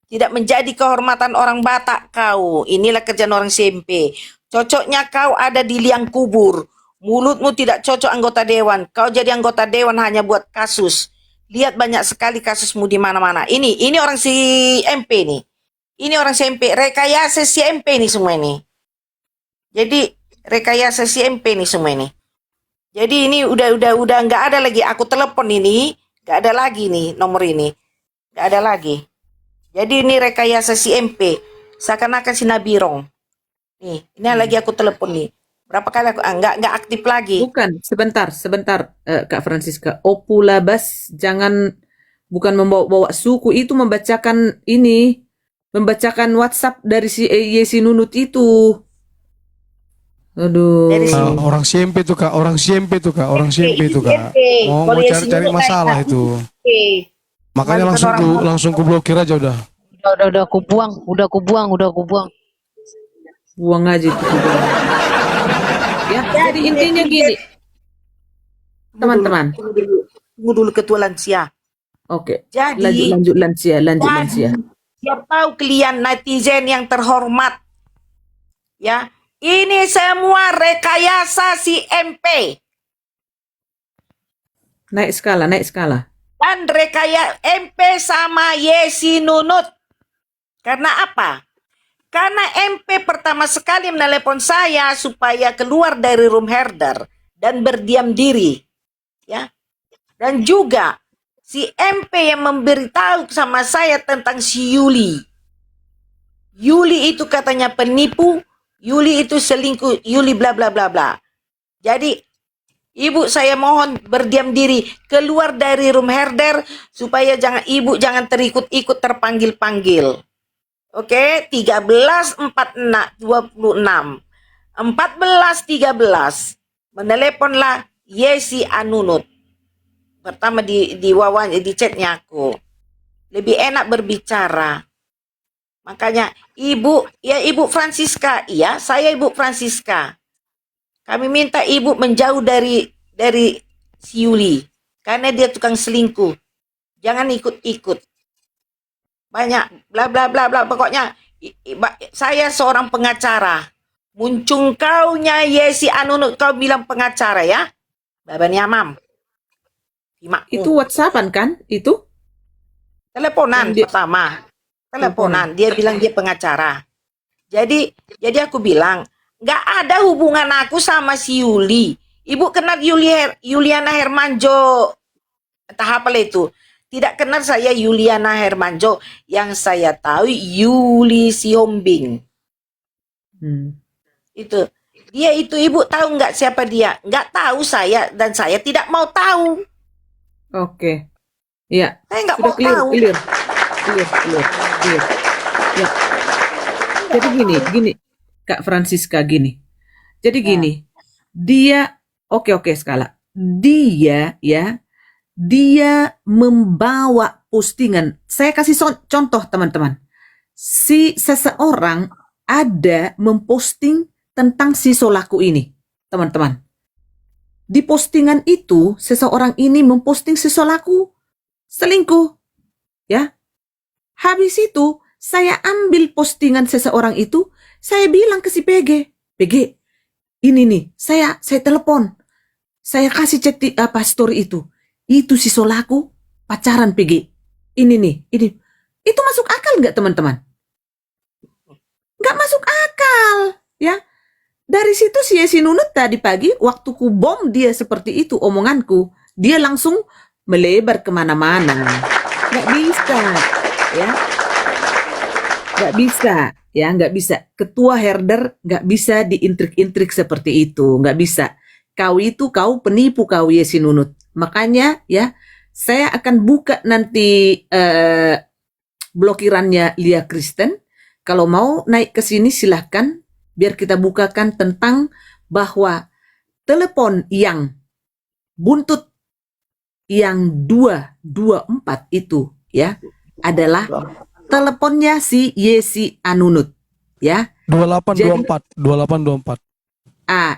Tidak menjadi kehormatan orang Batak kau. Inilah kerjaan orang SMP. Cocoknya kau ada di liang kubur. Mulutmu tidak cocok anggota dewan. Kau jadi anggota dewan hanya buat kasus. Lihat banyak sekali kasusmu di mana-mana. Ini orang si MP nih. Ini orang si MP. Rekayasa si MP nih semua ini. Jadi rekayasa si MP nih semua ini. Jadi ini udah nggak ada lagi. Aku telepon ini, nggak ada lagi nih nomor ini. Nggak ada lagi. Jadi ini rekayasa si MP. Seakan-akan si Nabirong. Nih, ini lagi aku telepon nih. Berapa kali aku nggak aktif lagi. Bukan, sebentar, Kak Francisca. Opulabas bukan membawa-bawa suku, itu membacakan WhatsApp dari si Yesi Nunut itu. Aduh. Orang CMP tuh kak, orang CMP tuh kak. Mau cari masalah itu. Makanya langsung ku blokir aja udah. Udah kubuang. Buang aja itu. Ya, jadi intinya gini. Teman-teman. Tunggu dulu ketua lansia. Oke. Jadi Lanjut lansia. Siap tahu kalian netizen yang terhormat. Ya, ini semua rekayasa si MP. Naik skala. Dan rekayasa MP sama Yesi Nunut. Karena apa? Karena MP pertama sekali menelepon saya supaya keluar dari room herder dan berdiam diri. Ya. Dan juga si MP yang memberitahu sama saya tentang si Yuli. Yuli itu katanya penipu, Yuli itu selingkuh, Yuli bla bla bla bla. Jadi ibu saya mohon berdiam diri, keluar dari room herder supaya ibu jangan terikut-ikut terpanggil-panggil. Oke, 13.46 14.13 meneleponlah Yesi Anunut. Pertama di chatnya aku. Lebih enak berbicara. Makanya Ibu Francisca, iya, saya Ibu Francisca. Kami minta Ibu menjauh dari si Yuli karena dia tukang selingkuh. Jangan ikut-ikut. Banyak bla bla bla bla, pokoknya saya seorang pengacara. Muncung kaunya Yesi Anunut, kau bilang pengacara ya? Babani Amam. Itu WhatsAppan kan? Itu? Teleponan pertama. Teleponan, dia bilang dia pengacara. Jadi aku bilang, nggak ada hubungan aku sama si Yuli. Ibu kenal Yuliana Hermanjo, entah apa itu. Tidak kenal saya Yuliana Hermanjo. Yang saya tahu Yuli Siombing. Itu. Dia itu, Ibu tahu nggak siapa dia? Nggak tahu saya, dan saya tidak mau tahu. Oke. Iya. Saya nggak Sudah mau tahu. Clear. Ya. Jadi gini, Kak Francisca gini. Jadi gini, dia oke skala. Dia membawa postingan. Saya kasih contoh teman-teman. si seseorang ada memposting tentang si Solaku ini, teman-teman. Di postingan itu, seseorang ini memposting si Solaku selingkuh. Ya. Habis itu, saya ambil postingan seseorang itu, saya bilang ke si PG, PG, ini nih, saya telepon. Saya kasih chat story itu. Itu si Solaku pacaran PG. Ini nih, ini. Itu masuk akal nggak, teman-teman? Nggak masuk akal, ya. Dari situ si Yesi Nunut tadi pagi, waktu ku bom dia seperti itu omonganku, dia langsung melebar kemana-mana. Nggak bisa, ya. Nggak bisa, ya, nggak bisa. Ketua herder nggak bisa diintrik-intrik seperti itu, nggak bisa. Kau penipu kau Yesi Nunut. Makanya, ya, saya akan buka nanti blokirannya Lia Kristen. Kalau mau naik ke sini silahkan. Biar kita bukakan tentang bahwa telepon yang buntut yang 224 itu, ya, adalah teleponnya si Yesi Anunut, ya. 2824.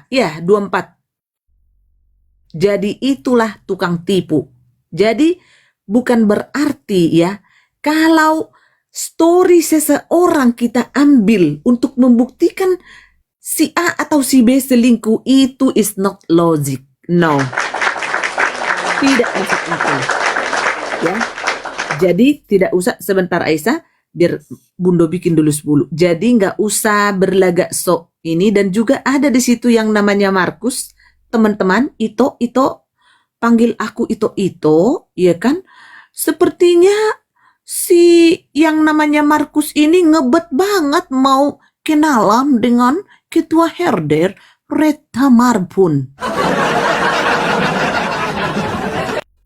Ya, 24. Jadi itulah tukang tipu. Jadi bukan berarti, ya, kalau story seseorang kita ambil untuk membuktikan si A atau si B selingkuh, itu is not logic. No. Tidak masuk akal. Ya. Jadi tidak usah, sebentar Aisyah, biar Bundo bikin dulu 10. Jadi nggak usah berlagak sok ini, dan juga ada di situ yang namanya Markus, teman-teman, Ito, panggil aku Ito, ya kan? Sepertinya si yang namanya Markus ini ngebet banget mau kenalan dengan ketua herder Retta Marbun.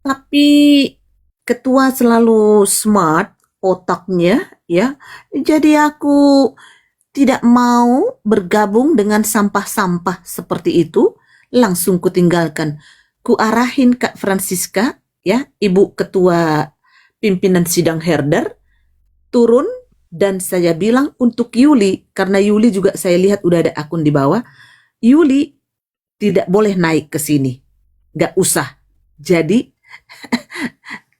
Tapi ketua selalu smart otaknya, ya. Jadi aku tidak mau bergabung dengan sampah-sampah seperti itu. Langsung kutinggalkan. Ku arahin Kak Francisca, ya, Ibu Ketua Pimpinan Sidang Herder, turun, dan saya bilang untuk Yuli, karena Yuli juga saya lihat udah ada akun di bawah, Yuli tidak boleh naik ke sini. Gak usah. Jadi,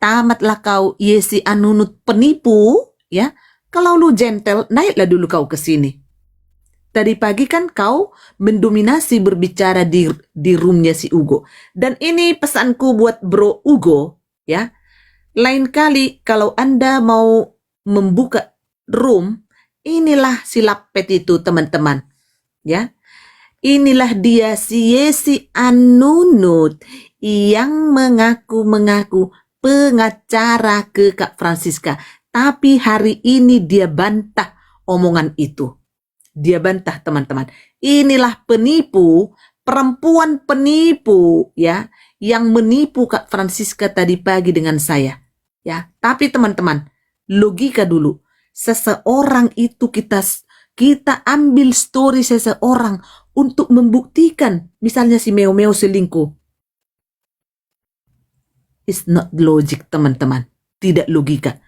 tamatlah kau Yesi Anunut penipu, ya. Kalau lu gentle, naiklah dulu kau ke sini. Tadi pagi kan kau mendominasi berbicara di roomnya si Ugo. Dan ini pesanku buat Bro Ugo, ya. Lain kali kalau Anda mau membuka room, inilah si Lapet itu, teman-teman. Ya. Inilah dia si Yesi Anunut yang mengaku-mengaku pengacara ke Kak Francisca. Tapi hari ini dia bantah omongan itu. Dia bantah, teman-teman. Inilah penipu, perempuan penipu, ya, yang menipu Kak Francisca tadi pagi dengan saya. Ya, tapi teman-teman, logika dulu. Seseorang itu kita ambil story seseorang untuk membuktikan, misalnya si Meo selingkuh. It's not logic, teman-teman. Tidak logika.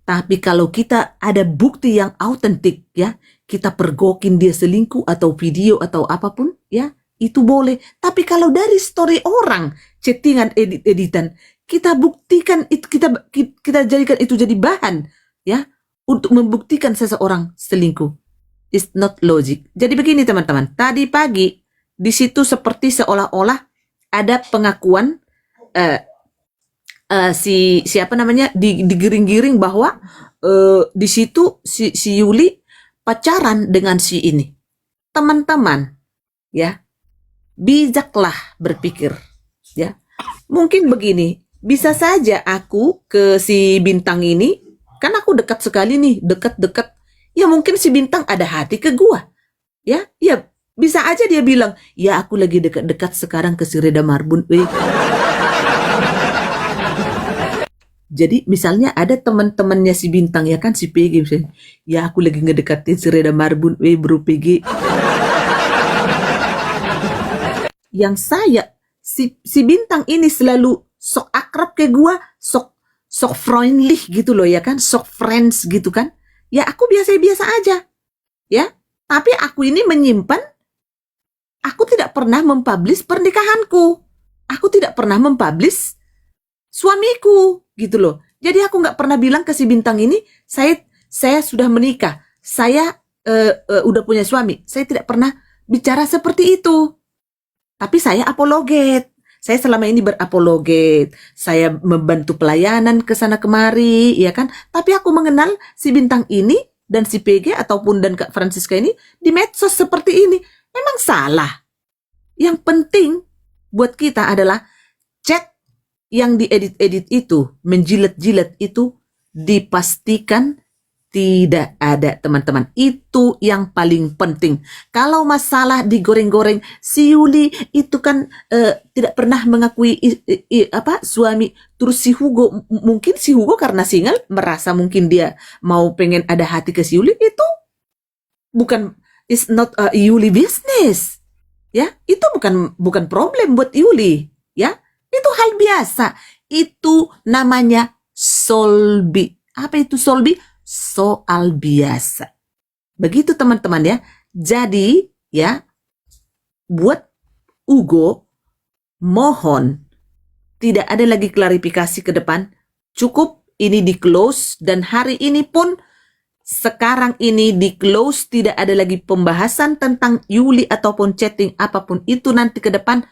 Tapi kalau kita ada bukti yang autentik, ya, kita pergokin dia selingkuh atau video atau apapun, ya, itu boleh. Tapi kalau dari story orang, chattingan, editan, kita buktikan itu, kita jadikan itu jadi bahan, ya, untuk membuktikan seseorang selingkuh. It's not logic. Jadi begini, teman-teman. Tadi pagi di situ seperti seolah-olah ada pengakuan siapa namanya digiring-giring bahwa di situ si Yuli pacaran dengan si ini. Teman-teman, ya, bijaklah berpikir, ya. Mungkin begini, bisa saja aku ke si Bintang ini, kan aku dekat sekali nih, dekat-dekat. Ya mungkin si Bintang ada hati ke gua. Ya, bisa aja dia bilang, ya aku lagi dekat-dekat sekarang ke si Reda Marbun. Jadi misalnya ada teman-temannya si Bintang, ya kan, si PG misalnya, ya aku lagi ngedekatin si Reda Marbun, bro PG. Yang saya si Bintang ini selalu sok akrab ke gua, sok friendly gitu loh, ya kan, sok friends gitu kan. ya aku biasa-biasa aja. Ya, tapi aku ini menyimpan, aku tidak pernah mempublish pernikahanku. Aku tidak pernah mempublish suamiku, gitu loh. Jadi aku nggak pernah bilang ke si bintang ini, saya sudah menikah, saya udah punya suami. Saya tidak pernah bicara seperti itu. Tapi saya apologet. Saya selama ini berapologet. Saya membantu pelayanan ke sana kemari, ya kan? Tapi aku mengenal si bintang ini dan si PG ataupun dan Kak Francisca ini di medsos seperti ini. Memang salah. Yang penting buat kita adalah chat yang diedit-edit itu, menjilat-jilat itu dipastikan tidak ada, teman-teman. Itu yang paling penting. Kalau masalah digoreng-goreng, si Yuli itu kan tidak pernah mengakui suami. Terus si Hugo, mungkin si Hugo karena single merasa mungkin dia mau pengen ada hati ke si Yuli, itu bukan, it's not a Yuli business. Ya, itu bukan problem buat Yuli, ya. Itu hal biasa. Itu namanya solbi. Apa itu solbi? Soal biasa. Begitu teman-teman ya. Jadi ya, buat Ugo, mohon tidak ada lagi klarifikasi ke depan. Cukup ini di close, dan hari ini pun sekarang ini di close, tidak ada lagi pembahasan tentang Yuli ataupun chatting apapun itu nanti ke depan.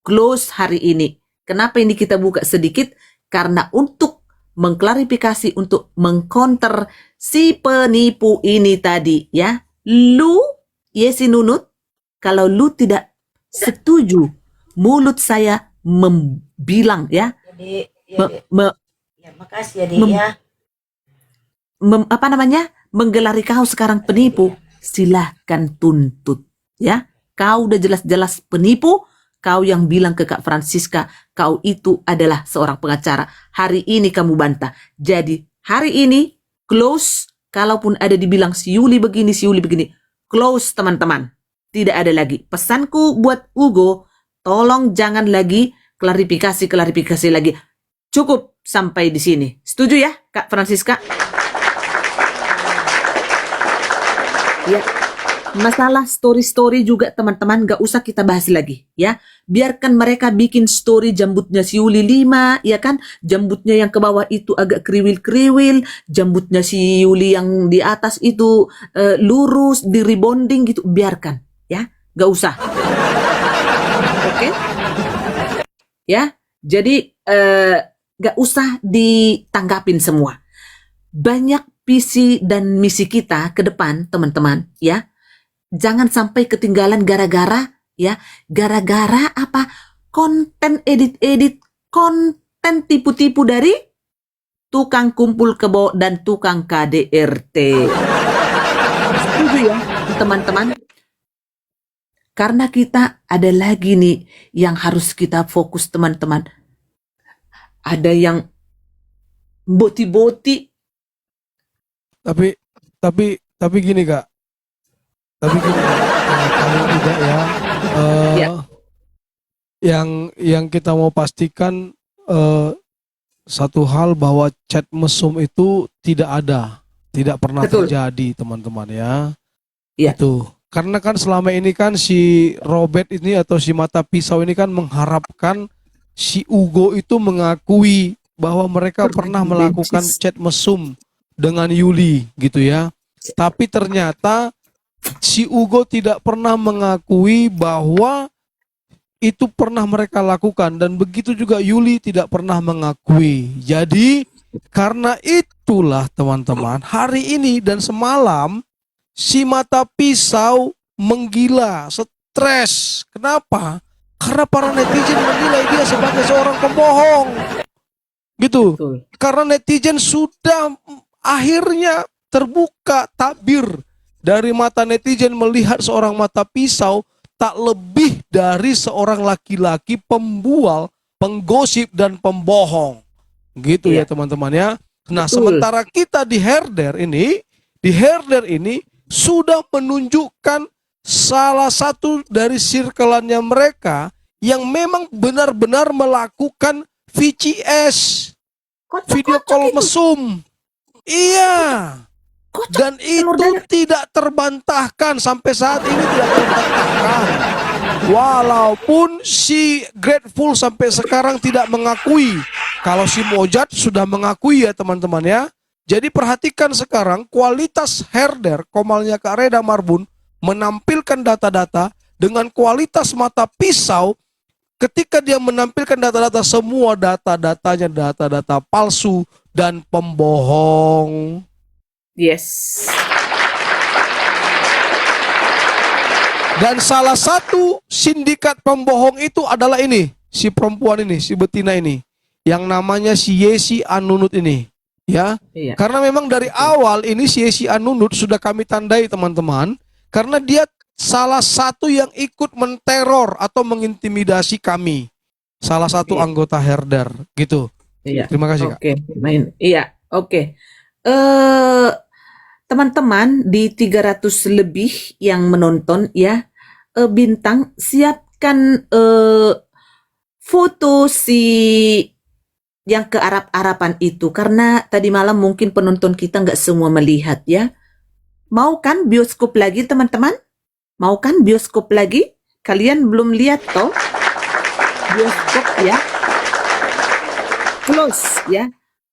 Close hari ini. Kenapa ini kita buka sedikit? Karena untuk mengklarifikasi, untuk mengcounter si penipu ini tadi ya. Lu, Yesi Nunut, kalau lu tidak setuju, mulut saya membilang ya. Makasih ya, Dek ya. Menggelari kau sekarang penipu, silahkan tuntut ya. Kau udah jelas-jelas penipu. Kau yang bilang ke Kak Francisca, kau itu adalah seorang pengacara. Hari ini kamu bantah. Jadi hari ini close. Kalaupun ada dibilang si Yuli begini, close teman-teman. Tidak ada lagi. Pesanku buat Ugo, tolong jangan lagi klarifikasi lagi. Cukup sampai di sini. Setuju ya Kak Francisca? Ya. Masalah story juga teman-teman gak usah kita bahas lagi ya. Biarkan mereka bikin story jambutnya si Yuli 5 ya kan. Jambutnya yang ke bawah itu agak kriwil-kriwil. Jambutnya si Yuli yang di atas itu lurus, di rebonding gitu. Biarkan ya. Gak usah. Oke? Ya. Jadi gak usah ditanggapin semua. Banyak visi dan misi kita ke depan teman-teman ya. Jangan sampai ketinggalan gara-gara apa? Konten edit-edit, konten tipu-tipu dari tukang kumpul kebo dan tukang KDRT. Setuju ya, teman-teman? Karena kita ada lagi nih yang harus kita fokus, teman-teman. Ada yang boti-boti. Tapi gini Kak. Tapi gini, paling tidak ya, yang kita mau pastikan satu hal bahwa chat mesum itu tidak ada, tidak pernah terjadi teman-teman ya. Itu karena kan selama ini kan si Robert ini atau si mata pisau ini kan mengharapkan si Ugo itu mengakui bahwa mereka pernah melakukan chat mesum dengan Yuli gitu ya. Tapi ternyata si Ugo tidak pernah mengakui bahwa itu pernah mereka lakukan, dan begitu juga Yuli tidak pernah mengakui. Jadi karena itulah teman-teman, hari ini dan semalam si mata pisau menggila, stres. Kenapa? Karena para netizen menilai dia sebagai seorang pembohong. Gitu. Karena netizen sudah akhirnya terbuka tabir dari mata netizen melihat seorang mata pisau tak lebih dari seorang laki-laki pembual, penggosip dan pembohong. Gitu ya teman-teman ya. Nah, sementara kita di herder ini sudah menunjukkan salah satu dari sirkelannya mereka yang memang benar-benar melakukan VCS, video call mesum. Iya. Kocak. Dan itu tidak terbantahkan sampai saat ini, tidak terbantahkan. Walaupun si Grateful sampai sekarang tidak mengakui, kalau si Mojad sudah mengakui ya teman-teman ya. Jadi perhatikan sekarang kualitas herder Komalnya Kak Reda Marbun menampilkan data-data dengan kualitas mata pisau. Ketika dia menampilkan data-data, semua data-datanya data-data palsu dan pembohong. Yes. Dan salah satu sindikat pembohong itu adalah ini, si perempuan ini, si betina ini, yang namanya si Yesi Anunut ini, ya. Iya. Karena memang dari awal ini si Yesi Anunut sudah kami tandai teman-teman, karena dia salah satu yang ikut menteror atau mengintimidasi kami, salah satu anggota herder, gitu. Iya. Terima kasih Kak. Oke, iya, oke. Teman-teman di 300 lebih yang menonton ya, Bintang siapkan foto si yang ke Arab-Araban itu, karena tadi malam mungkin penonton kita nggak semua melihat ya. Mau kan bioskop lagi teman-teman? Mau kan bioskop lagi? Kalian belum lihat toh? Bioskop ya. Close ya.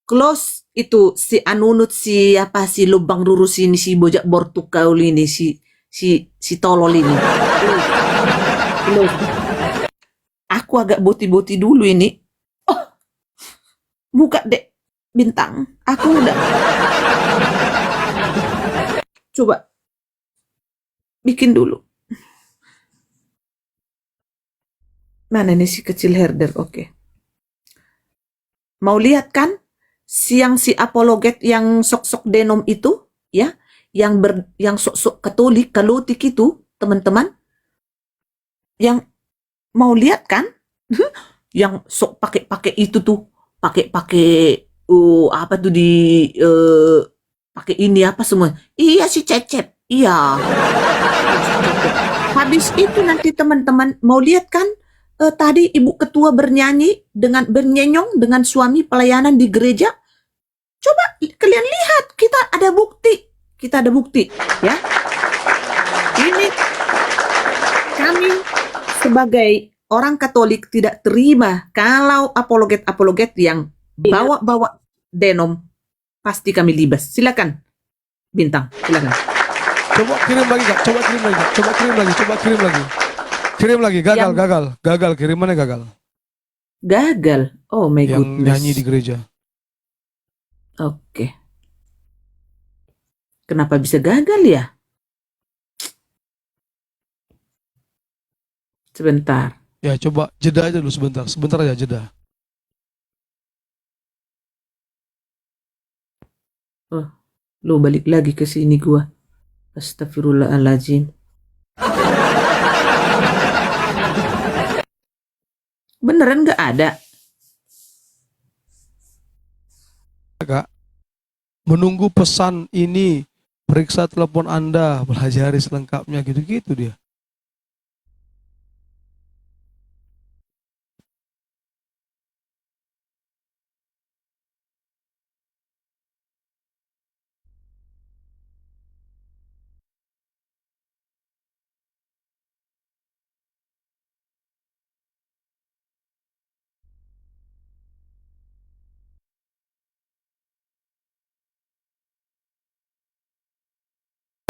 Close itu si Anunut, si apa, si lubang lurus ini, si bojak bortukaul ini, si tolol ini. Close. Aku agak boti-boti dulu ini. Oh, buka dek Bintang. Aku udah. Coba bikin dulu. Mana nih si kecil herder? Oke. Mau lihat kan? Si apologet yang sok-sok denom itu, ya, yang sok-sok Katolik, Kalotik itu, teman-teman. Yang mau lihat kan? Yang sok pakai itu tuh, pakai apa tuh pakai ini apa semua. Iya si Cecep. Iya. Habis itu nanti teman-teman mau lihat kan, tadi Ibu Ketua bernyanyong dengan suami pelayanan di gereja. Coba kalian lihat, kita ada bukti ya. Ini kami sebagai orang Katolik tidak terima kalau apologet yang bawa denom, pasti kami libas. Silakan Bintang, silakan. Coba kirim lagi Kak, coba kirim lagi. Kirim lagi, gagal, kirimannya gagal. Gagal. Oh my Yang goodness. nyanyi di gereja. Oke. Kenapa bisa gagal ya? Sebentar. Ya coba jeda aja dulu sebentar aja jeda. Oh, lu balik lagi ke sini gua. Astagfirullahaladzim. Beneran nggak ada? Kak, menunggu pesan ini, periksa telepon Anda, pelajari selengkapnya, gitu-gitu dia.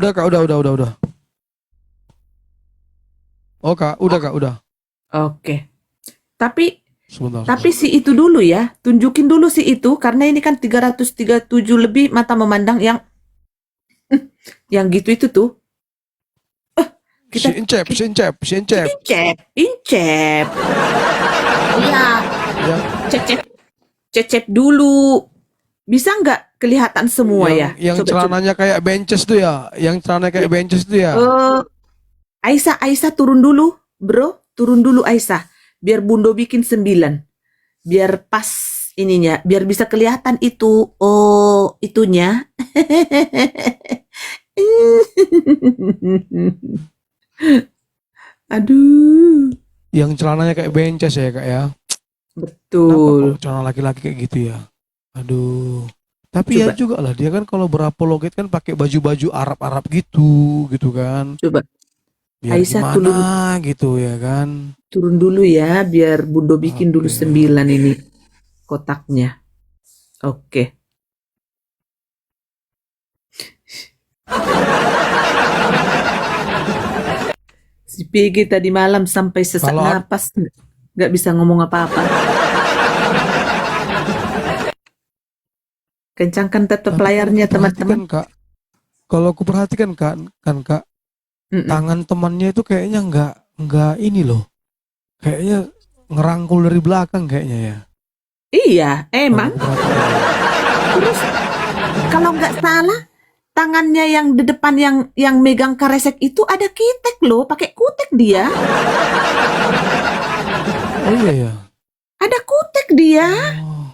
Udah Kak, udah. Oh Kak, udah. Oke. Tapi Sebentar. si itu dulu ya, tunjukin dulu si itu, karena ini kan 337 lebih mata memandang yang gitu itu tuh. Si Incep. Iya. Ya. Cecep dulu. Bisa nggak kelihatan semua ya? Yang celananya kayak benches tuh ya, Aisyah turun dulu, bro, Aisyah. Biar Bundo bikin 9. Biar pas ininya, biar bisa kelihatan itu, oh, itunya. Aduh. Yang celananya kayak benches ya Kak ya. Betul. Kenapa kok celana laki-laki kayak gitu ya? Aduh. Tapi ya Coba. juga lah dia kan kalau berapologet kan pakai baju-baju Arab-Arab gitu kan. Coba. Biar Aisyah turun, gimana gitu ya kan. turun dulu ya, biar Bundo bikin dulu Oke. 9 ini kotaknya. Oke. Si PG tadi malam sampai sesak Kalau napas, nggak bisa ngomong apa-apa. Kencangkan tetap tapi kalau layarnya teman-teman. kuperhatikan Kak, kalau aku perhatikan Kak, Mm-mm. tangan temannya itu kayaknya nggak ini loh. Kayaknya ngerangkul dari belakang kayaknya ya. Iya, Kalau emang. aku perhatikan. Terus kalau nggak salah, tangannya yang di depan yang megang karesek itu ada kitek loh, pakai kutek dia. Oh iya ya. Ada kutek dia. Oh.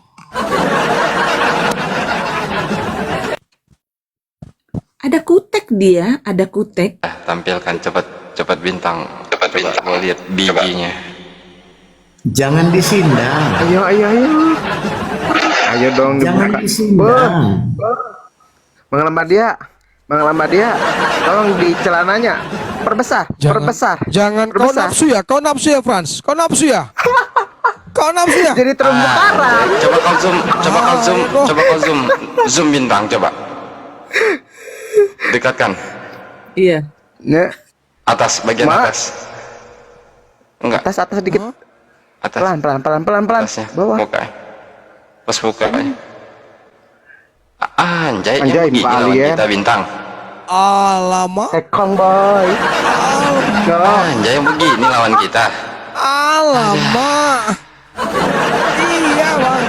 Ada kutek dia, ada kutek. Tampilkan cepat bintang. Coba lihat bijinya. Jangan disindang. Ayo. Ayo dong Jangan dibuka. disindang. Mengelambat dia. Tolong di celananya. Perbesar. Jangan kau nafsu ya Frans. Kau nafsu ya. Jadi terumbu karang. Coba kau zoom bintang coba. Dekatkan Iya. Nih, atas bagian Ma. atas. Enggak, atas dikit. atas. Pelan. Atasnya. Bawah. Muka. Pas muka. Anjay, Anjay, begini Pak lawan Alien. kita bintang. Alamak. Sekong boy. Anjay, begini lawan kita. Alamak. Iya bang.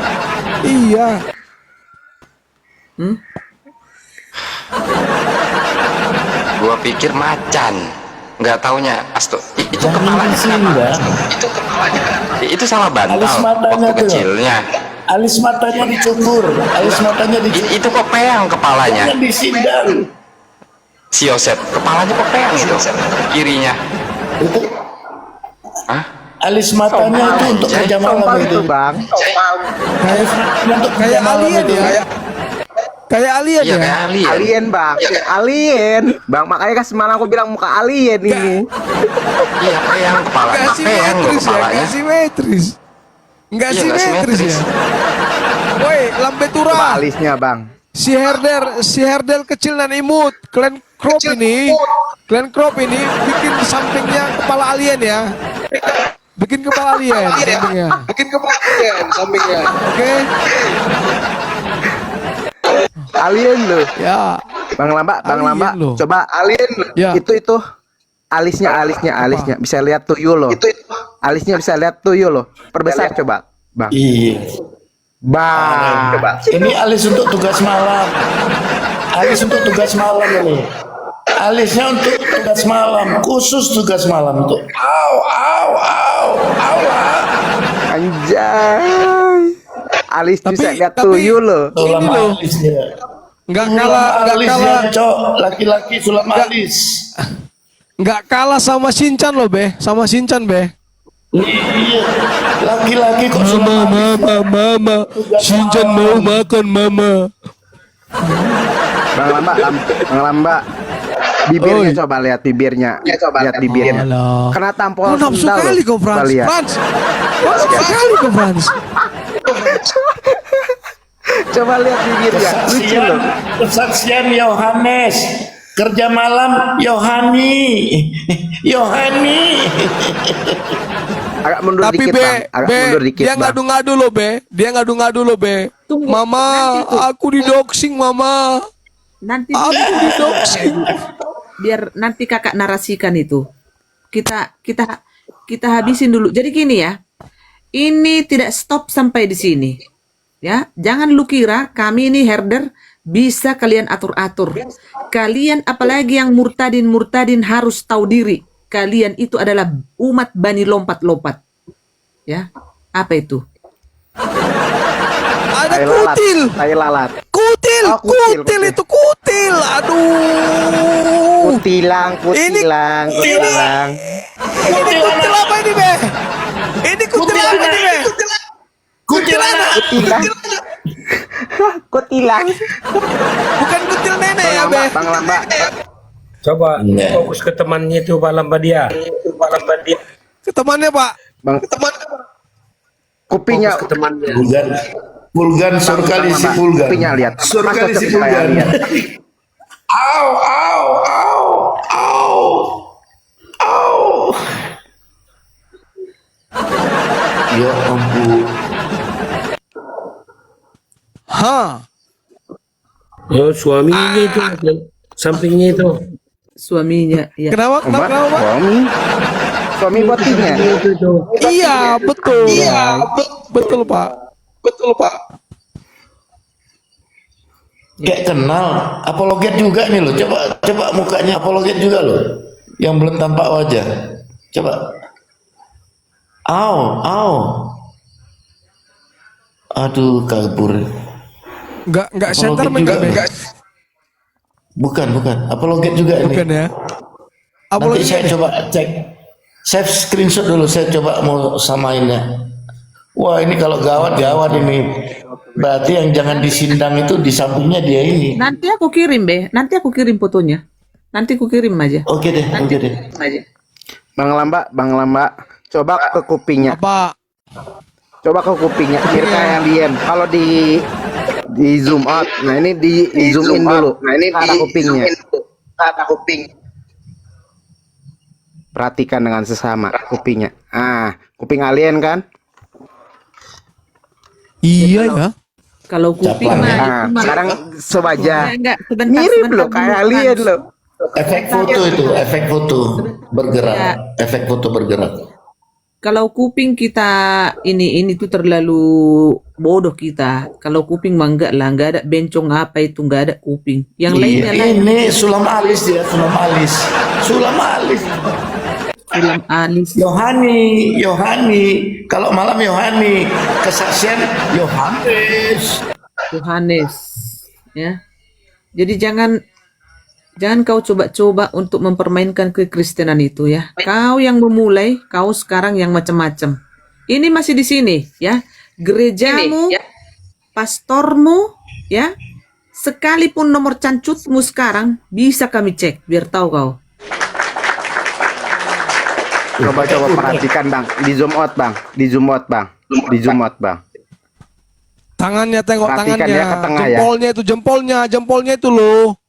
Iya. Gua pikir macan, nggak taunya itu Jangan kepalanya disindang. kenapa? Itu sama bantal Alis matanya waktu tuh. kecilnya. Alis matanya dicukur. Alis matanya dicukur. Itu kok peang kepalanya. Jangan disindang. Si Yosep, kepalanya kok peang itu kirinya. Itu Hah? alis matanya itu untuk kerja malam itu. Bang. Untuk kerja Kayak malam alien itu. ya. Kayak alien Iya ya. kayak alien. Alien, Bang. Alien. Bang, makanya kan semalam aku bilang muka alien ini. Iya peang kepalanya, Nggak peang loh simetris ya. kepalanya. Nggak simetris. Nggak Iya, nggak simetris ya. simetris. Woi, lambe Coba tura. alisnya, Bang. Si Herdel kecil dan imut. Klan crop ini bikin sampingnya kepala alien ya. Bikin kepala alien sampingnya. Oke. Alien loh. Ya. Bang Lamba. Alien loh. Coba alien loh. Ya. Itu. Alisnya. Bisa lihat tuyul loh. Alisnya bisa lihat tuyul loh. Perbesar coba, Bang. Iya. Bang. Coba. Ini alis untuk tugas malam. Alis untuk tugas malam ini. Alisnya untuk tugas malam, khusus tugas malam untuk. Anjay. Alis Tapi- bisa lihat tapi- tuyul loh. Sulam Ini loh. alisnya. Nggak Sulam kalah alisnya, Cok. Laki-laki sulam alis. nggak kalah sama Shinchan loh, Be. Sama Shinchan, Be. Iya. Laki-laki kok sulam alis. Mama. Shinchan mau makan, Mama. Bang Lamba. Bibirnya coba lihat bibirnya. Lihat bibirnya. Alah. Kena tampol Kau nafsu sendal kali loh. kau, Frans. Coba lihat. Kau nafsu kali kau, Frans. Coba lihat bibirnya. Lucu loh. Kesaksian Yohanes. Kerja malam Yohani. Agak mundur Tapi dikit, Be, Bang. Agak Be, mundur dikit, dia Bang. ngadu-ngadu loh, Be. Dia ngadu-ngadu loh, Be. Tunggu, Mama, nanti tuh. aku didoxing, Mama. Nanti Aku dulu, didoxing. biar nanti kakak narasikan itu. Kita habisin dulu. Jadi gini ya. Ini tidak stop sampai di sini. Ya, jangan lu kira kami ini herder bisa kalian atur-atur. Kalian apalagi yang murtadin harus tahu diri. Kalian itu adalah umat Bani Lompat-Lompat. Ya, apa itu? Ada Tai lalat. kutil. Tai lalat. Kutil, Oh, kutil, kutil kutil. itu kutil. Aduh. Kutilang. Ini kutil apa ini, Be? Ini kutil apa ini, Be? Kutil anak. Kutilang. Bukan kutil nenek ya, Be. Bang Lamba. Coba fokus ke temannya itu Pak Lamba dia. Ke temannya, Pak. Bang. Kupingnya. Fokus ke temannya. Pulgan sur kali si pulgan. Kupingnya lihat. Sur Mas kali cocok si saya pulgan. lihat. Au, au, au, au, au. Ya ampun. Oh, suaminya itu sampingnya itu. Suaminya, ya. Kenapa, Pak? Suami botinya. Iya, betul. Betul, Pak. Kayak kenal, apologet juga nih loh. Coba mukanya apologet juga loh. Yang belum tampak wajah. Coba. Au. Aduh, kabur. Enggak sentiment juga. enggak, Be. Bukan. Apologet juga Bukan ini. ya. Nanti Apologet. saya coba cek. Saya screenshot dulu, saya coba mau samainnya. Wah, ini kalau gawat ini. Berarti yang jangan disindang itu di sampingnya dia ini. Nanti aku kirim, Be. Nanti aku kirim fotonya. Nanti aku kirim aja. Oke deh. Bang Lamba, coba ke kupingnya. Apa? Coba ke kupingnya. Mirka yang diem. Kalau di zoom out. Nah, ini di zoom in dulu. Nah, ini di kupingnya. Perhatikan dengan sesama kupingnya. Kuping alien kan? Iya ya. Kalau kuping mah Sekarang sebaja. Enggak, Mirip loh kayak alien loh. Efek foto bergerak. Efek foto bergerak. Kalau kuping kita ini tuh terlalu bodoh kita. Kalau kuping mah enggak lah, enggak ada bencong apa itu, enggak ada kuping. Yang lainnya lah. Ini sulam alis dia, sulam alis. Sulam alis. Yohani. Kalau malam Yohani, kesaksian Yohanes. Ya. Jadi jangan kau coba-coba untuk mempermainkan kekristenan itu ya. Kau yang memulai, kau sekarang yang macam-macam. Ini masih di sini ya. Gerejamu, pastormu ya. Sekalipun nomor cancutmu sekarang bisa kami cek biar tahu kau. Coba perhatikan Bang, di zoom out Bang. Tangannya, tengok Perhatikan tangannya. ya, ke tengah ya. Jempolnya itu loh.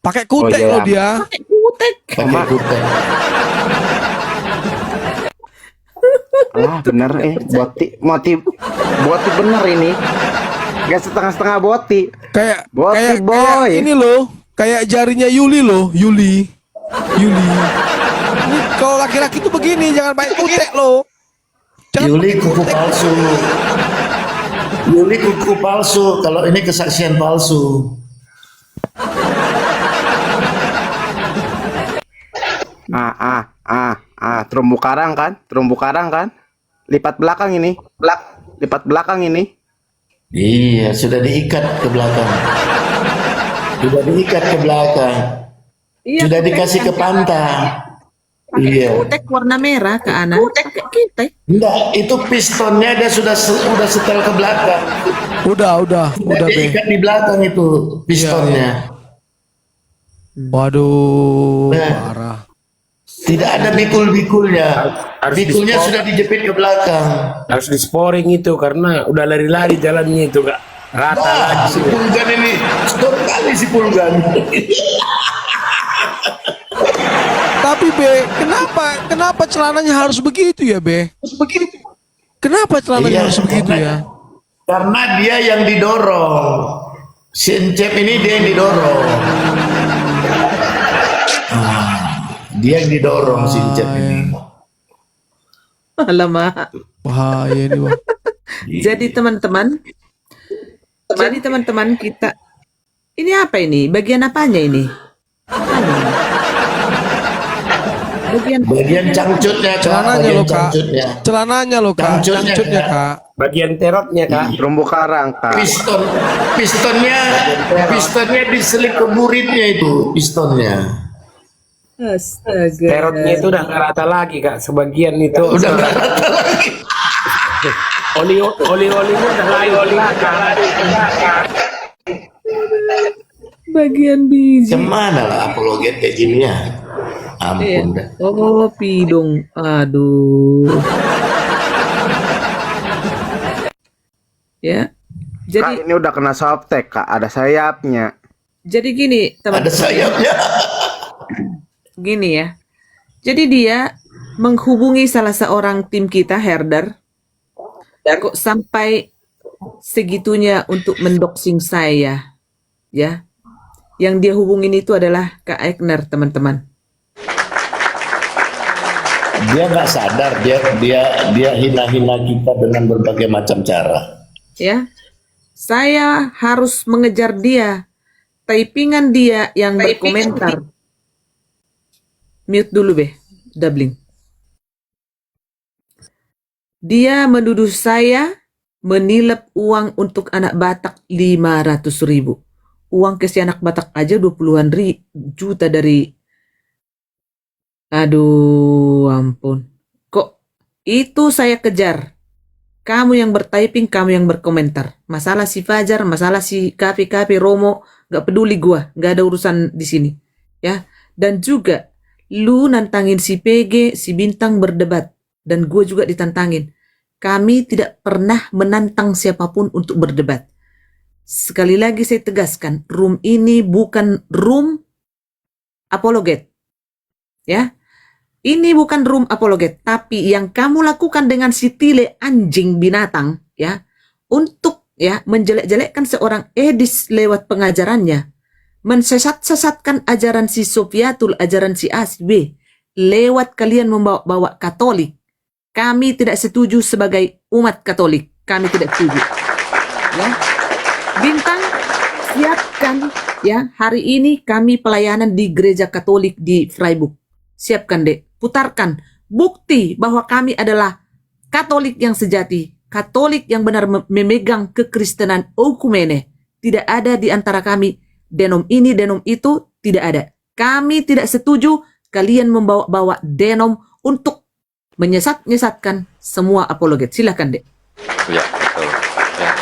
Pakai kutek iya. loh dia. Pakai kutek. Bener boti bener ini. Gak setengah-setengah boti. Kayak boy. Ini loh, kayak jarinya Yuli loh, Yuli. Ini kalau laki-laki tuh begini, jangan pakai kutek loh. Yuli kuku palsu. Kalau ini kesaksian palsu. Terumbu karang kan? Lipat belakang ini. Iya, sudah diikat ke belakang. Iya, Sudah dikasih ke pantang. Iya. Kutek warna merah ke anak. Pakai kutek. Enggak, itu pistonnya dia sudah setel ke belakang. Udah Diikat di belakang itu pistonnya. Waduh, parah. Tidak ada bikul-bikulnya. Bikulnya sudah dijepit ke belakang. Harus disporing itu karena udah lari-lari jalannya itu Kak. Rata lagi. Si Pulgan ini stor kali si Pulgan. Tapi Be, kenapa celananya harus begitu ya Be? Kenapa celananya harus begitu ya? Karena dia yang didorong. Si Encep ini dia yang didorong. Dia yang didorong si Encep ini. Alamak. Bahaya ini Bang. Jadi teman-teman kita ini apa ini? Bagian apanya ini? Bagian cangcutnya, Celananya loh Kak. Cangcutnya Kak. Bagian terotnya Kak. Terumbu karang Kak. Pistonnya diselip ke buritnya itu pistonnya. Astaga. Terotnya itu udah nggak rata lagi Kak. Sebagian itu udah nggak rata lagi. Oli-olinya udah lari ke belakang. Bagian biji. Kemana lah apologet kayak gini ya? Ampun dah. Oh, pidong. Aduh. Ya. Jadi Kak, ini udah kena softtek, Kak. Ada sayapnya. Jadi gini, teman-teman. Ada sayapnya. Gini ya. Jadi dia menghubungi salah seorang tim kita, Herder. Kok sampai segitunya untuk mendoxing saya. Ya. Yang dia hubungin itu adalah Kak Ekner, teman-teman. Dia nggak sadar, dia hina-hina kita dengan berbagai macam cara. Ya. Saya harus mengejar dia. Typingan dia yang berkomentar. Mute dulu, Dabling. Dia menuduh saya menilep uang untuk anak Batak 500.000. Uang kesi anak Batak aja 20-an juta dari... Aduh, ampun. Kok itu saya kejar? Kamu yang bertyping, kamu yang berkomentar. Masalah si Fajar, masalah si Kapi Romo, gak peduli gua, gak ada urusan di sini. Ya, dan juga lu nantangin si PG, si Bintang berdebat, dan gue juga ditantangin. Kami tidak pernah menantang siapapun untuk berdebat. Sekali lagi saya tegaskan, room ini bukan room apologet. Ya. Ini bukan room apologet, tapi yang kamu lakukan dengan si Tile anjing binatang, ya, untuk ya menjelek-jelekkan seorang Edis lewat pengajarannya, mensesat-sesatkan ajaran si Sofiatul, ajaran si A, si B, lewat kalian membawa-bawa Katolik. Kami tidak setuju sebagai umat Katolik. Kami tidak setuju. Ya. Bintang, siapkan ya, hari ini kami pelayanan di gereja Katolik di Freiburg. Siapkan, Dek. Putarkan bukti bahwa kami adalah Katolik yang sejati, Katolik yang benar memegang kekristenan okumene. Tidak ada di antara kami denom ini, denom itu, tidak ada. Kami tidak setuju kalian membawa-bawa denom untuk menyesat-nyesatkan semua apologet. Silakan, Dek. Ya, betul. Ya.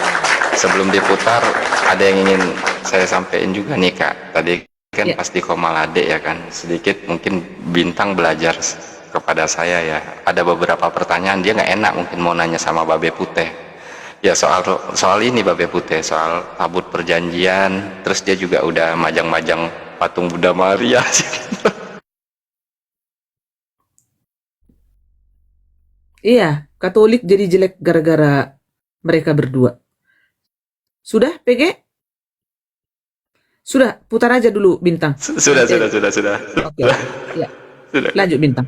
Sebelum diputar, ada yang ingin saya sampaikan juga nih, Kak. Tadi kan Ya. pas di Komalade ya kan, sedikit mungkin Bintang belajar kepada saya ya. Ada beberapa pertanyaan dia nggak enak mungkin mau nanya sama Babe Putih. Ya soal ini Babe Putih, soal tabut perjanjian. Terus dia juga udah majang-majang patung Buddha Maria. Iya, Katolik jadi jelek gara-gara mereka berdua. Sudah, PG? Sudah, putar aja dulu, Bintang. Sudah. Oke. Ya. Lanjut, Bintang.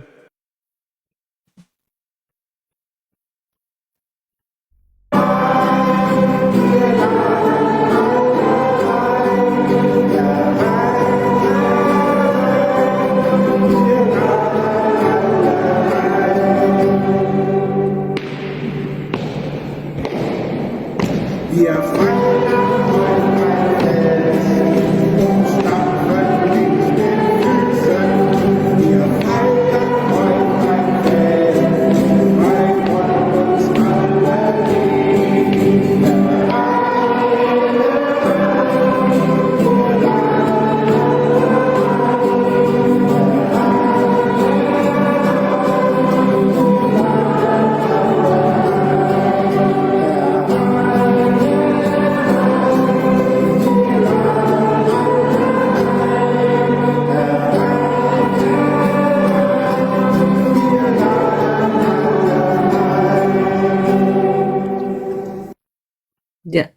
Ya,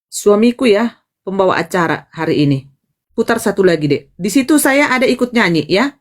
suamiku ya, pembawa acara hari ini. Putar satu lagi, Dek. Di situ saya ada ikut nyanyi ya.